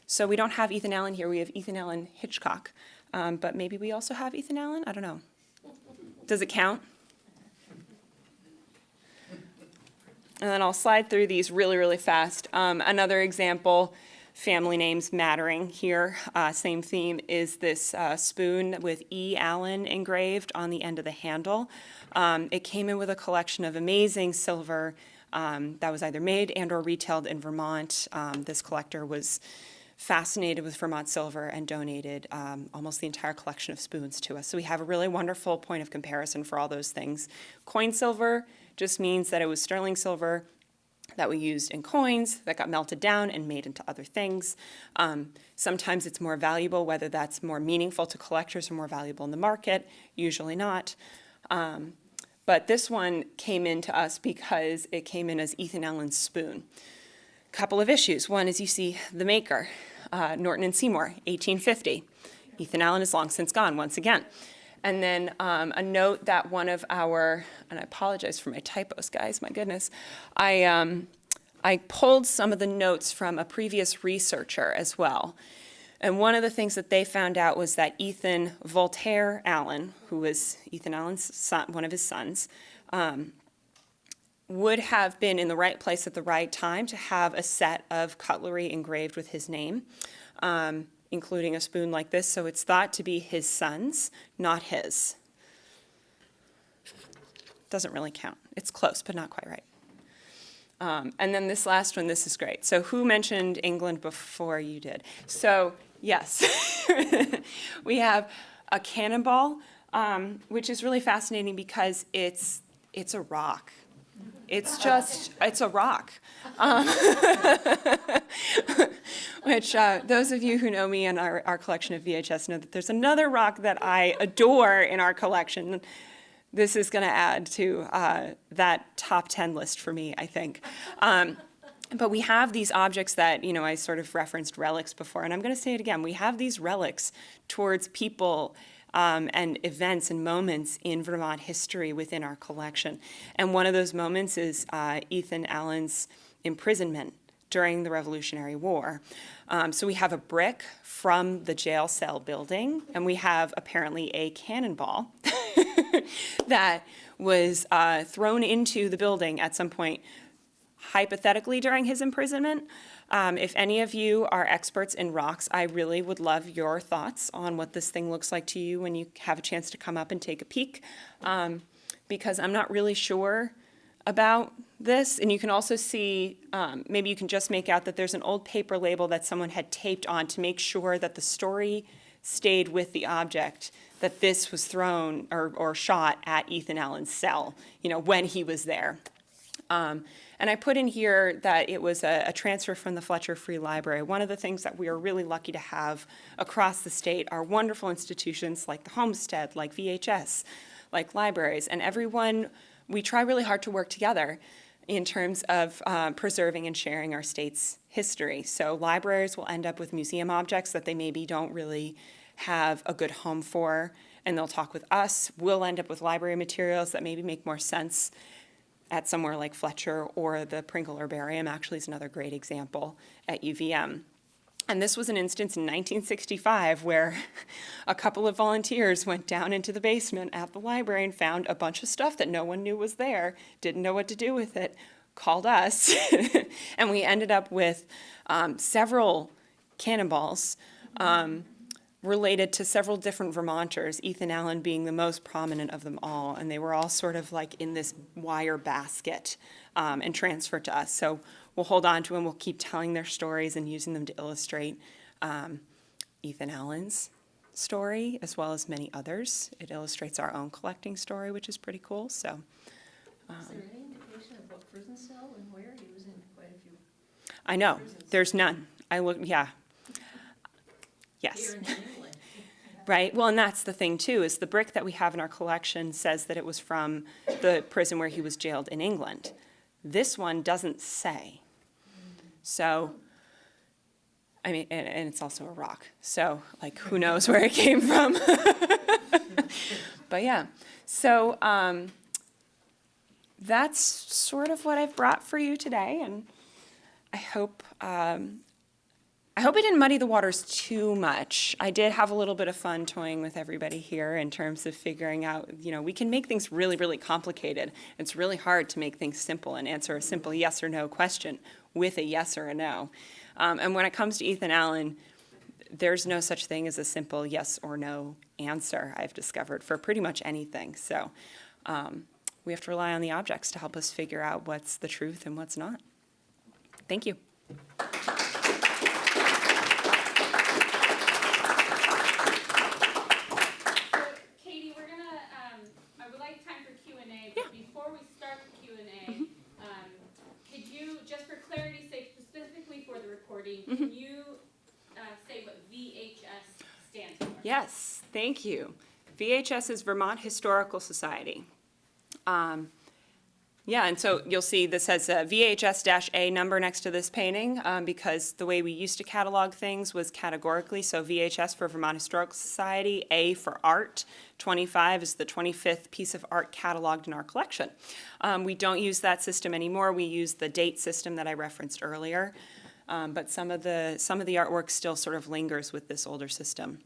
So we don't have Ethan Allen here, we have Ethan Allen Hitchcock. But maybe we also have Ethan Allen? I don't know. Does it count? And then I'll slide through these really, really fast. Another example, family names mattering here. Same theme is this spoon with E. Allen engraved on the end of the handle. It came in with a collection of amazing silver that was either made and or retailed in Vermont. This collector was fascinated with Vermont silver and donated almost the entire collection of spoons to us. So we have a really wonderful point of comparison for all those things. Coin silver just means that it was sterling silver that we used in coins that got melted down and made into other things. Sometimes it's more valuable, whether that's more meaningful to collectors or more valuable in the market, usually not. But this one came in to us because it came in as Ethan Allen's spoon. Couple of issues. One is you see the maker, Norton and Seymour, 1850. Ethan Allen is long since gone once again. And then a note that one of our, and I apologize for my typos, guys, my goodness. I pulled some of the notes from a previous researcher as well. And one of the things that they found out was that Ethan Voltaire Allen, who was Ethan Allen's son, one of his sons, would have been in the right place at the right time to have a set of cutlery engraved with his name, including a spoon like this. So it's thought to be his son's, not his. Doesn't really count. It's close, but not quite right. And then this last one, this is great. So who mentioned England before you did? So yes, we have a cannonball, which is really fascinating because it's a rock. It's a rock. Which those of you who know me and our collection of VHS know that there's another rock that I adore in our collection. This is going to add to that top 10 list for me, I think. But we have these objects that, I sort of referenced relics before, and I'm going to say it again. We have these relics towards people and events and moments in Vermont history within our collection. And one of those moments is Ethan Allen's imprisonment during the Revolutionary War. So we have a brick from the jail cell building, and we have apparently a cannonball that was thrown into the building at some point, hypothetically during his imprisonment. If any of you are experts in rocks, I really would love your thoughts on what this thing looks like to you when you have a chance to come up and take a peek, because I'm not really sure about this. And you can also see, maybe you can just make out that there's an old paper label that someone had taped on to make sure that the story stayed with the object, that this was thrown or shot at Ethan Allen's cell, when he was there. And I put in here that it was a transfer from the Fletcher Free Library. One of the things that we are really lucky to have across the state are wonderful institutions like the Homestead, like VHS, like libraries. And everyone, we try really hard to work together in terms of preserving and sharing our state's history. So libraries will end up with museum objects that they maybe don't really have a good home for, and they'll talk with us. We'll end up with library materials that maybe make more sense at somewhere like Fletcher, or the Pringle Herbarium actually is another great example at UVM. And this was an instance in 1965 where a couple of volunteers went down into the basement at the library and found a bunch of stuff that no one knew was there, didn't know what to do with it, called us, and we ended up with several cannonballs related to several different Vermonters, Ethan Allen being the most prominent of them all, and they were all sort of like in this wire basket and transferred to us. So we'll hold on to them, we'll keep telling their stories and using them to illustrate Ethan Allen's story, as well as many others. It illustrates our own collecting story, which is pretty cool, so. Is there any indication of what prison cell and where? He was in quite a few I know, prisons. there's none. I look, yeah. Yes. Here in England. Right, well, and that's the thing too, is the brick that we have in our collection says that it was from the prison where he was jailed in England. This one doesn't say. So, I mean, and it's also a rock, so like who knows where it came from. But yeah, so that's sort of what I've brought for you today, and I hope I didn't muddy the waters too much. I did have a little bit of fun toying with everybody here in terms of figuring out, you know, we can make things really, really complicated. It's really hard to make things simple and answer a simple yes or no question with a yes or a no. And when it comes to Ethan Allen, there's no such thing as a simple yes or no answer, I've discovered, for pretty much anything. So we have to rely on the objects to help us figure out what's the truth and what's not. Thank you. Can you say what VHS stands for? Yes, thank you. VHS is Vermont Historical Society. Yeah, and so you'll see this has a VHS-A number next to this painting because the way we used to catalog things was categorically, so VHS for Vermont Historical Society, A for art, 25 is the 25th piece of art cataloged in our collection. We don't use that system anymore. We use the date system that I referenced earlier. But some of the artwork still sort of lingers with this older system.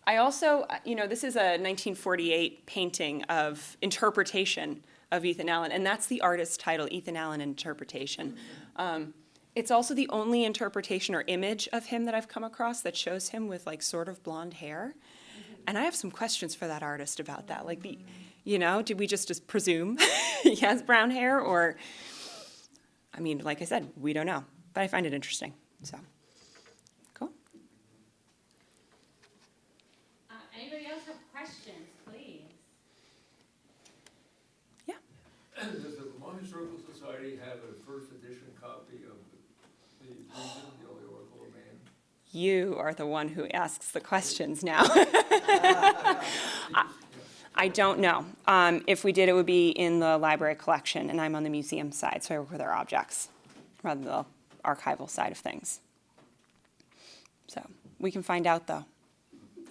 I also, you know, this is a 1948 painting of interpretation of Ethan Allen, and that's the artist's title, Ethan Allen Interpretation. It's also the only interpretation or image of him that I've come across that shows him with like sort of blonde hair. And I have some questions for that artist about that. Like, you know, did we just presume he has brown hair, or... I mean, like I said, we don't know, but I find it interesting, so, cool. Anybody else have questions, please? Yeah. Does the Vermont Historical Society have a first edition copy of the Reason, the Only Oracle of Man? You are the one who asks the questions now. I don't know. If we did, it would be in the library collection, and I'm on the museum side, so I work with our objects rather than the archival side of things. So we can find out, though,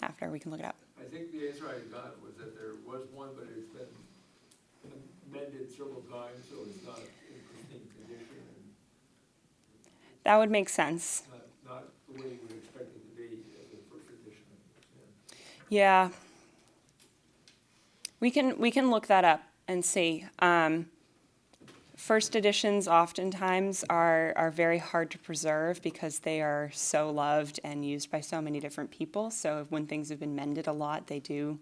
after we can look it up. I think the answer I got was that there was one, but it's been amended several times, so it's not in pristine condition and That would make sense. not the way you would expect it to be as a first edition. Yeah. We can look that up and see. First editions oftentimes are very hard to preserve because they are so loved and used by so many different people. So when things have been mended a lot, they do.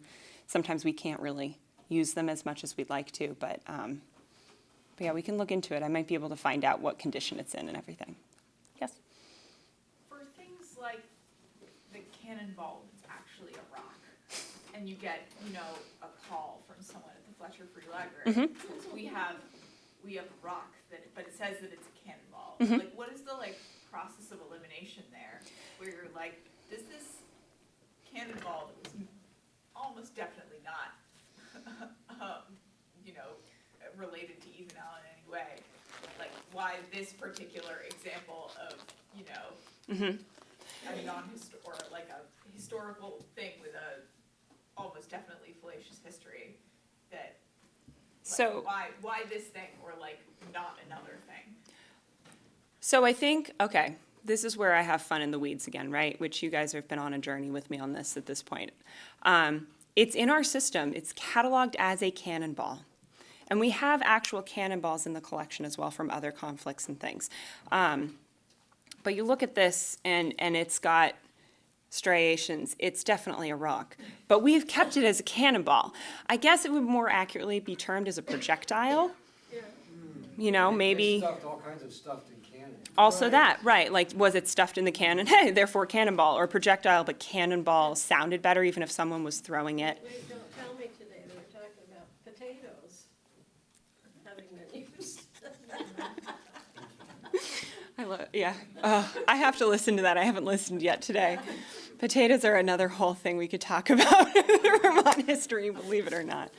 Sometimes we can't really use them as much as we'd like to, but yeah, we can look into it. I might be able to find out what condition it's in and everything. Yes? For things like the cannonball, it's actually a rock, and you get, you know, a call from someone at the Fletcher Free Library. We have a rock but it says that it's a cannonball. Like, what is the process of elimination there, where you're like, does this cannonball that was almost definitely not, you know, related to Ethan Allen why this particular example of, you know, a or like a historical thing with a almost definitely fallacious history, that, like, So- why this thing or like not another thing? So I think, okay, this is where I have fun in the weeds again, right? Which you guys have been on a journey with me on this at this point. It's in our system. It's cataloged as a cannonball. And we have actual cannonballs in the collection as well from other conflicts and things. But you look at this and it's got striations. It's definitely a rock. But we've kept it as a cannonball. I guess it would more accurately be termed as a projectile. You know, maybe. They stuffed all kinds of stuff in cannon. Also that, right, like, was it stuffed in the cannon? Hey, therefore cannonball, or projectile, but cannonball sounded better even if someone was throwing it. Wait, don't tell me today, they were talking about potatoes having been used. I have to listen to that. I haven't listened yet today. Potatoes are another whole thing we could talk about in Vermont history, believe it or not.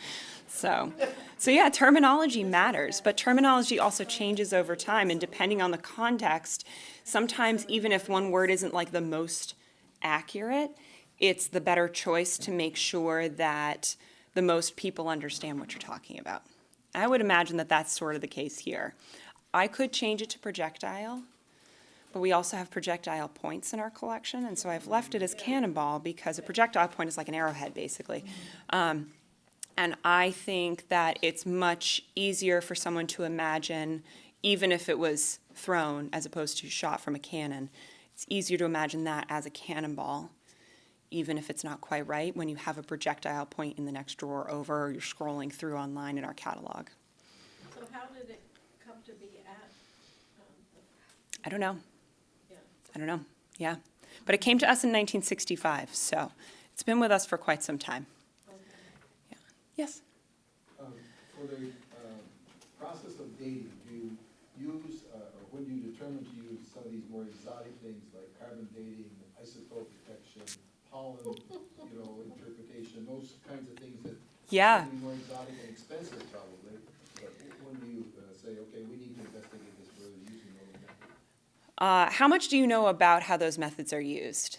So yeah, terminology matters, but terminology also changes over time, and depending on the context, sometimes even if one word isn't like the most accurate, it's the better choice to make sure that the most people understand what you're talking about. I would imagine that that's sort of the case here. I could change it to projectile, but we also have projectile points in our collection, and so I've left it as cannonball because a projectile point is like an arrowhead, basically. And I think that it's much easier for someone to imagine, even if it was thrown as opposed to shot from a cannon, it's easier to imagine that as a cannonball, even if it's not quite right, when you have a projectile point in the next drawer over, or you're scrolling through online in our catalog. So how did it come to be at, I don't know. yeah. I don't know, yeah. But it came to us in 1965, so it's been with us for quite some time. Yeah. Yes? For the process of dating, do you use, or when do you determine to use some of these more exotic things like carbon dating, isotope detection, pollen, interpretation, those kinds of things that Yeah. can be more exotic and expensive probably, but when do you say, okay, we need to investigate this further using those methods? How much do you know about how those methods are used?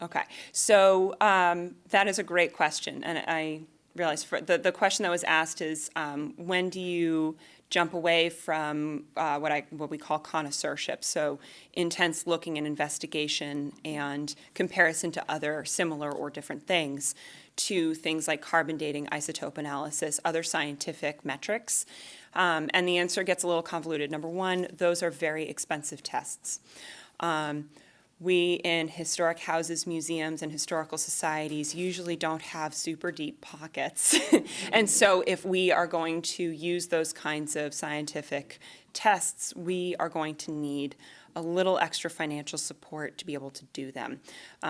Okay, so that is a great question, and I realize the question that was asked is when do you jump away from what we call connoisseurship, so intense looking and investigation and comparison to other similar or different things, to things like carbon dating, isotope analysis, other scientific metrics. And the answer gets a little convoluted. Number one, those are very expensive tests. We in historic houses, museums, and historical societies usually don't have super deep pockets. And so if we are going to use those kinds of scientific tests, we are going to need a little extra financial support to be able to do them.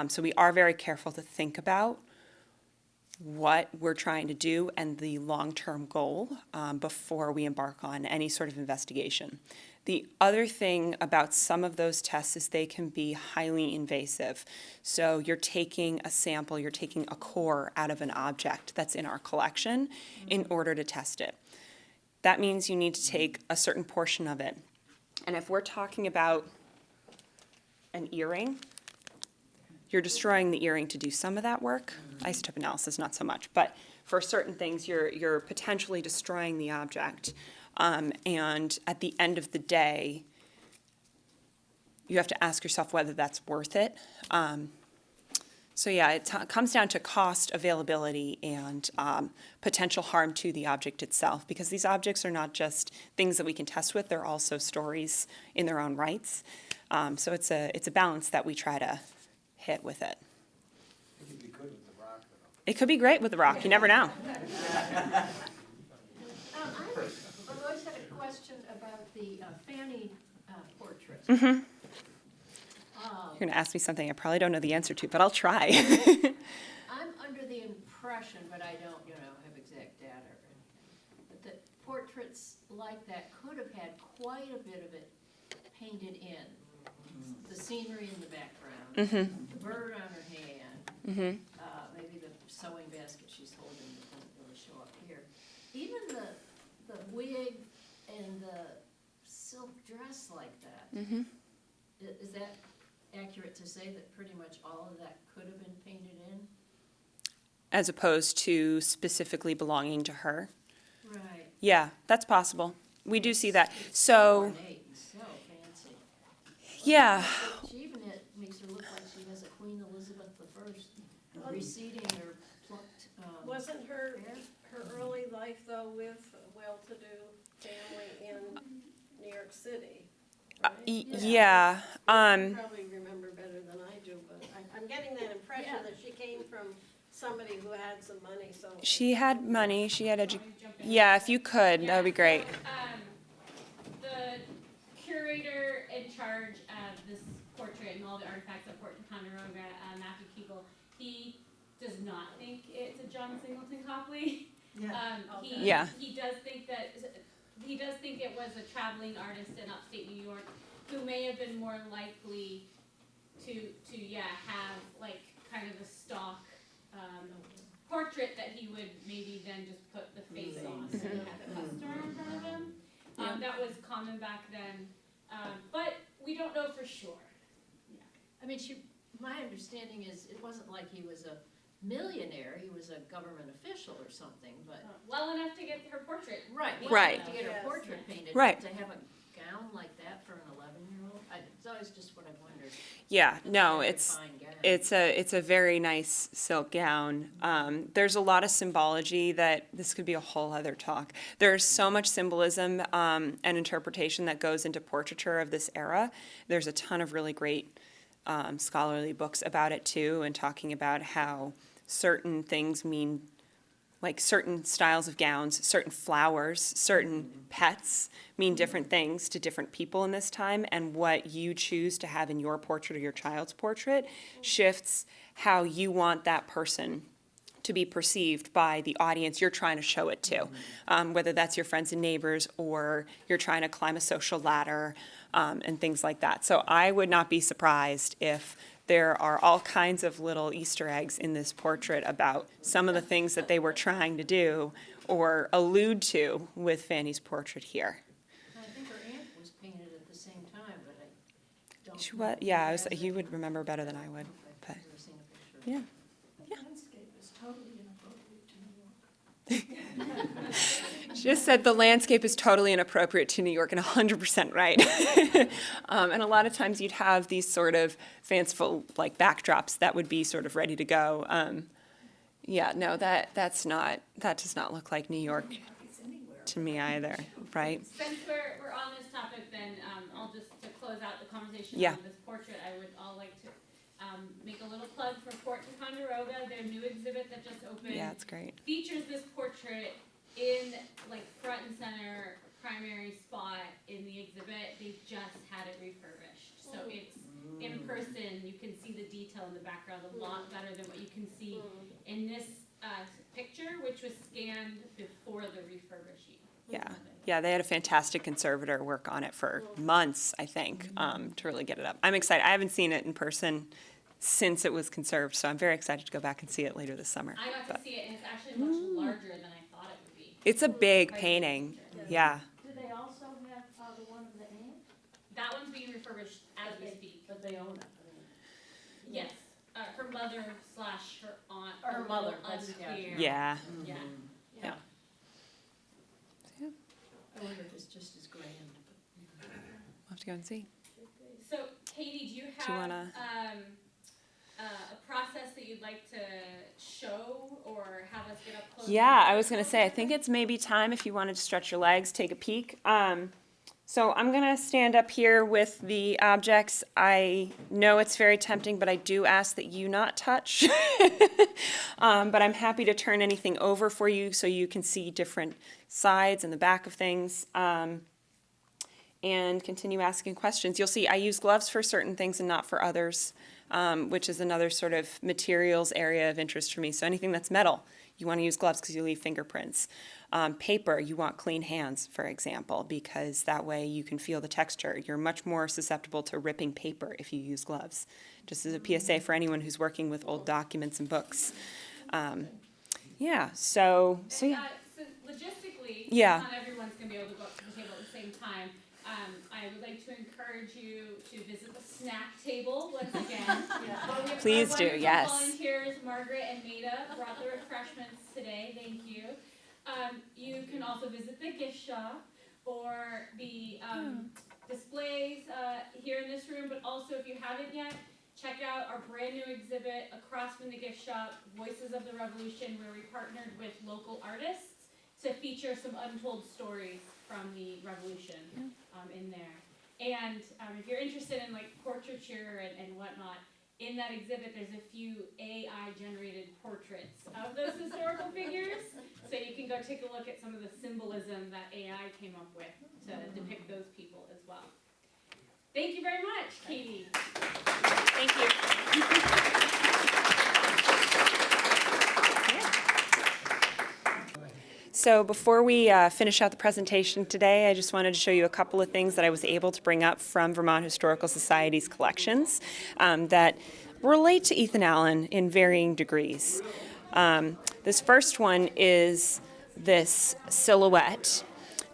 So we are very careful to think about what we're trying to do and the long-term goal before we embark on any sort of investigation. The other thing about some of those tests is they can be highly invasive. So you're taking a sample, you're taking a core out of an object that's in our collection in order to test it. That means you need to take a certain portion of it. And if we're talking about an earring, you're destroying the earring to do some of that work. Isotope analysis, not so much. But for certain things, you're potentially destroying the object. And at the end of the day, you have to ask yourself whether that's worth it. So yeah, it comes down to cost, availability, and potential harm to the object itself, because these objects are not just things that we can test with, they're also stories in their own rights. So it's a balance that we try to hit with it. It could be good with the rock, though. It could be great with the rock, you never know. I've always had a question about the Fanny portrait. You're gonna ask me something I probably don't know the answer to, but I'll try. I'm under the impression, but I don't, have exact data or anything, but that portraits like that could have had quite a bit of it painted in. The scenery in the background, the bird on her hand, maybe the sewing basket she's holding that doesn't really show up here. Even the wig and the silk dress like that. Mm-hmm. Is that accurate to say that pretty much all of that could have been painted in? As opposed to specifically belonging to her. Right. Yeah, that's possible. We do see that. It's So, ornate and so fancy. yeah, She even makes her look like she has a Queen Elizabeth I receding or plucked, Wasn't her hair. early life though with a well-to-do family in New York City? Right? yeah. You probably remember better than I do, but I'm getting that impression Yeah. that she came from somebody who had some money, so. She had money, she had yeah, if you could, that would be great. The curator in charge of this portrait and all the artifacts of Fort Ticonderoga, Matthew Kegel, he does not think it's a John Singleton Copley. Yeah. He does think it was a traveling artist in upstate New York who may have been more likely to have like kind of a stock portrait that he would maybe then just put the face on and have the customer in front of him. That was common back then, but we don't know for sure. I mean, my understanding is it wasn't like he was a millionaire, he was a government official or something, but. Well enough to get her portrait. Right. Right. To get her Yes. portrait painted. Right. To have a gown like that for an 11-year-old, it's always just what I've wondered. Yeah, no, Very it's fine gown. it's a very nice silk gown. There's a lot of symbology that this could be a whole other talk. There's so much symbolism and interpretation that goes into portraiture of this era. There's a ton of really great scholarly books about it too, and talking about how certain things mean, like certain styles of gowns, certain flowers, certain pets mean different things to different people in this time, and what you choose to have in your portrait or your child's portrait shifts how you want that person to be perceived by the audience you're trying to show it to, whether that's your friends and neighbors or you're trying to climb a social ladder and things like that. So I would not be surprised if there are all kinds of little Easter eggs in this portrait about some of the things that they were trying to do or allude to with Fanny's portrait here. I think her aunt was painted at the same time, but I don't. She know was, if yeah, has it. you would remember better than I would, I've but never seen a picture. yeah. Landscape is totally inappropriate to New York. She just said the landscape is totally inappropriate to New York, and 100% right. And a lot of times you'd have these sort of fanciful like backdrops that would be sort of ready to go. Yeah, no, that does not look like New York to me either, right? Since we're on this topic, then I'll just, to close out the conversation Yeah. on this portrait, I would all like to make a little plug for Fort Ticonderoga. Their new exhibit that just opened Yeah, it's great. features this portrait in like front and center primary spot in the exhibit. They just had it refurbished, so it's in person. You can see the detail in the background a lot better than what you can see in this picture, which was scanned before the refurbishing. Yeah, they had a fantastic conservator work on it for months, I think, to really get it up. I'm excited. I haven't seen it in person since it was conserved, so I'm very excited to go back and see it later this summer. I got But to see it, and it's actually much larger than I thought it would be. it's a big painting, yeah. Do they also have the one of the aunt? That one's being refurbished as we speak. But they own it. Yes, her mother / her aunt. Her a little mother, that's- unclear. Yeah. Yeah. Yeah. I wonder if it's just as grand. We'll have to go and see. So, Katie, do you Do you have wanna- a process that you'd like to show or have us get up close? Yeah, I was gonna say, I think it's maybe time if you wanted to stretch your legs, take a peek. So I'm gonna stand up here with the objects. I know it's very tempting, but I do ask that you not touch. But I'm happy to turn anything over for you so you can see different sides and the back of things. And continue asking questions. You'll see I use gloves for certain things and not for others, which is another sort of materials area of interest for me. So anything that's metal, you want to use gloves because you leave fingerprints. Paper, you want clean hands, for example, because that way you can feel the texture. You're much more susceptible to ripping paper if you use gloves. Just as a PSA for anyone who's working with old documents and books. Yeah, so yeah. So logistically, Yeah. not everyone's gonna be able to go up to the table at the same time. I would like to encourage you to visit the snack table once again. Please Our do, wonderful yes. Volunteers, Margaret and Maida, brought the refreshments today. Thank you. You can also visit the gift shop or the displays here in this room, but also if you haven't yet, check out our brand new exhibit across from the gift shop, Voices of the Revolution, where we partnered with local artists to feature some untold stories from the revolution in there. And if you're interested in like portraiture and whatnot, in that exhibit there's a few AI generated portraits of those historical figures, so you can go take a look at some of the symbolism that AI came up with to depict those people as well. Thank you very much, Katie. Thank you. So before we finish out the presentation today, I just wanted to show you a couple of things that I was able to bring up from Vermont Historical Society's collections that relate to Ethan Allen in varying degrees. This first one is this silhouette,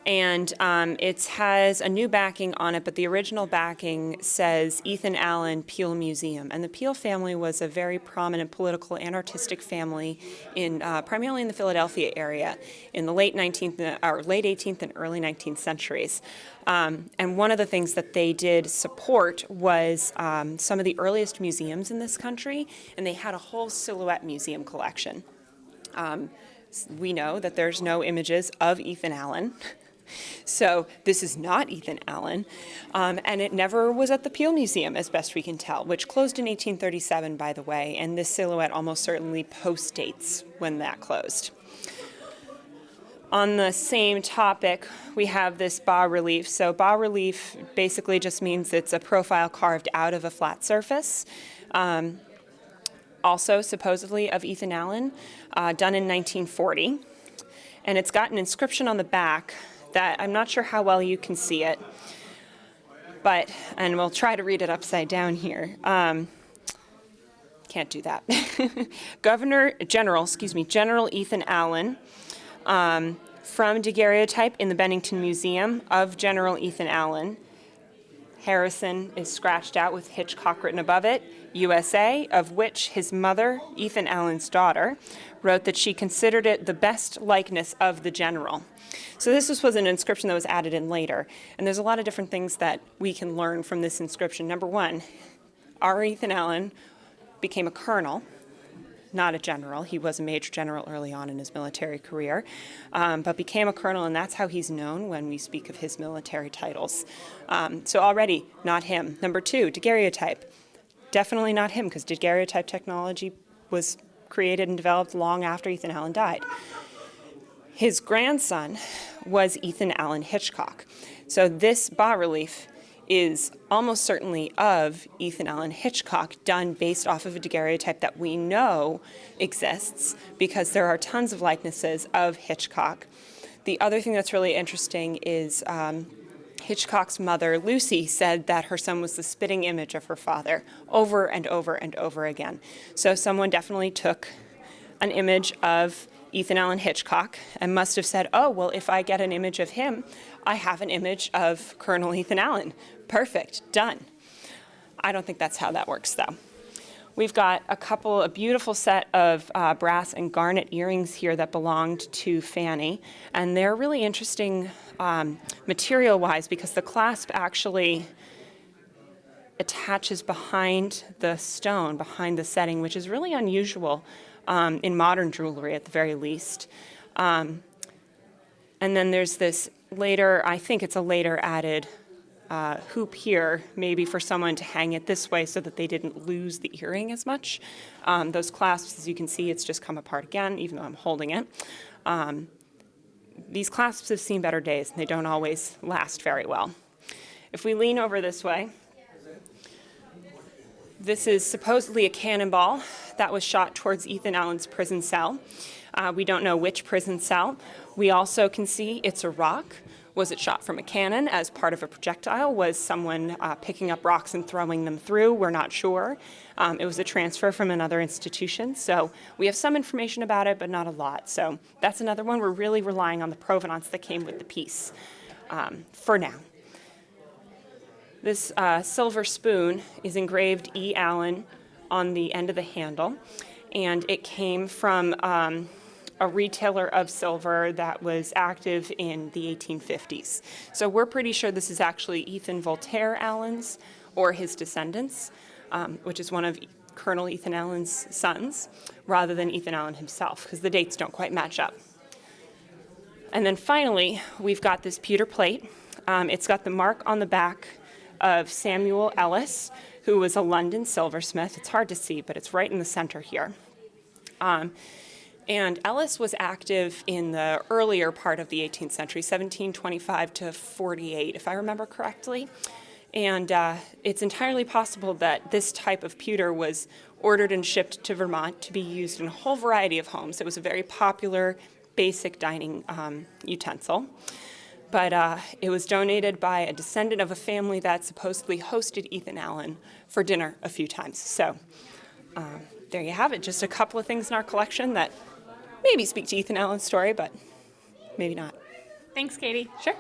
and it has a new backing on it, but the original backing says Ethan Allen Peel Museum. And the Peel family was a very prominent political and artistic family in primarily in the Philadelphia area in the late 18th and early 19th centuries. And one of the things that they did support was some of the earliest museums in this country, and they had a whole silhouette museum collection. We know that there's no images of Ethan Allen. So this is not Ethan Allen, and it never was at the Peel Museum, as best we can tell, which closed in 1837, by the way, and this silhouette almost certainly postdates when that closed. On the same topic, we have this bas-relief. So bas-relief basically just means it's a profile carved out of a flat surface, also supposedly of Ethan Allen, done in 1940. And it's got an inscription on the back that I'm not sure how well you can see it, and we'll try to read it upside down here. Can't do that. General Ethan Allen, from daguerreotype in the Bennington Museum of General Ethan Allen. Harrison is scratched out with Hitchcock written above it, USA, of which his mother, Ethan Allen's daughter, wrote that she considered it the best likeness of the general. So this was an inscription that was added in later, and there's a lot of different things that we can learn from this inscription. Number one, our Ethan Allen became a colonel, not a general. He was a major general early on in his military career, but became a colonel, and that's how he's known when we speak of his military titles. So already, not him. Number two, daguerreotype. Definitely not him, because daguerreotype technology was created and developed long after Ethan Allen died. His grandson was Ethan Allen Hitchcock. So this bas-relief is almost certainly of Ethan Allen Hitchcock, done based off of a daguerreotype that we know exists because there are tons of likenesses of Hitchcock. The other thing that's really interesting is Hitchcock's mother, Lucy, said that her son was the spitting image of her father over and over and over again. So someone definitely took an image of Ethan Allen Hitchcock and must have said, oh, well, if I get an image of him, I have an image of Colonel Ethan Allen. Perfect, done. I don't think that's how that works, though. We've got a beautiful set of brass and garnet earrings here that belonged to Fanny, and they're really interesting material-wise because the clasp actually attaches behind the stone, behind the setting, which is really unusual in modern jewelry at the very least. And then there's this later, I think it's a later added hoop here, maybe for someone to hang it this way so that they didn't lose the earring as much. Those clasps, as you can see, it's just come apart again, even though I'm holding it. These clasps have seen better days, and they don't always last very well. If we lean over this way, this is supposedly a cannonball that was shot towards Ethan Allen's prison cell. We don't know which prison cell. We also can see it's a rock. Was it shot from a cannon as part of a projectile? Was someone picking up rocks and throwing them through? We're not sure. It was a transfer from another institution. So we have some information about it, but not a lot. So that's another one. We're really relying on the provenance that came with the piece for now. This silver spoon is engraved E. Allen on the end of the handle, and it came from a retailer of silver that was active in the 1850s. So we're pretty sure this is actually Ethan Voltaire Allen's or his descendants, which is one of Colonel Ethan Allen's sons, rather than Ethan Allen himself, because the dates don't quite match up. And then finally, we've got this pewter plate. It's got the mark on the back of Samuel Ellis, who was a London silversmith. It's hard to see, but it's right in the center here. And Ellis was active in the earlier part of the 18th century, 1725 to 48, if I remember correctly. And it's entirely possible that this type of pewter was ordered and shipped to Vermont to be used in a whole variety of homes. It was a very popular, basic dining utensil. But it was donated by a descendant of a family that supposedly hosted Ethan Allen for dinner a few times. So there you have it, just a couple of things in our collection that maybe speak to Ethan Allen's story, but maybe not. Thanks, Katie. Sure.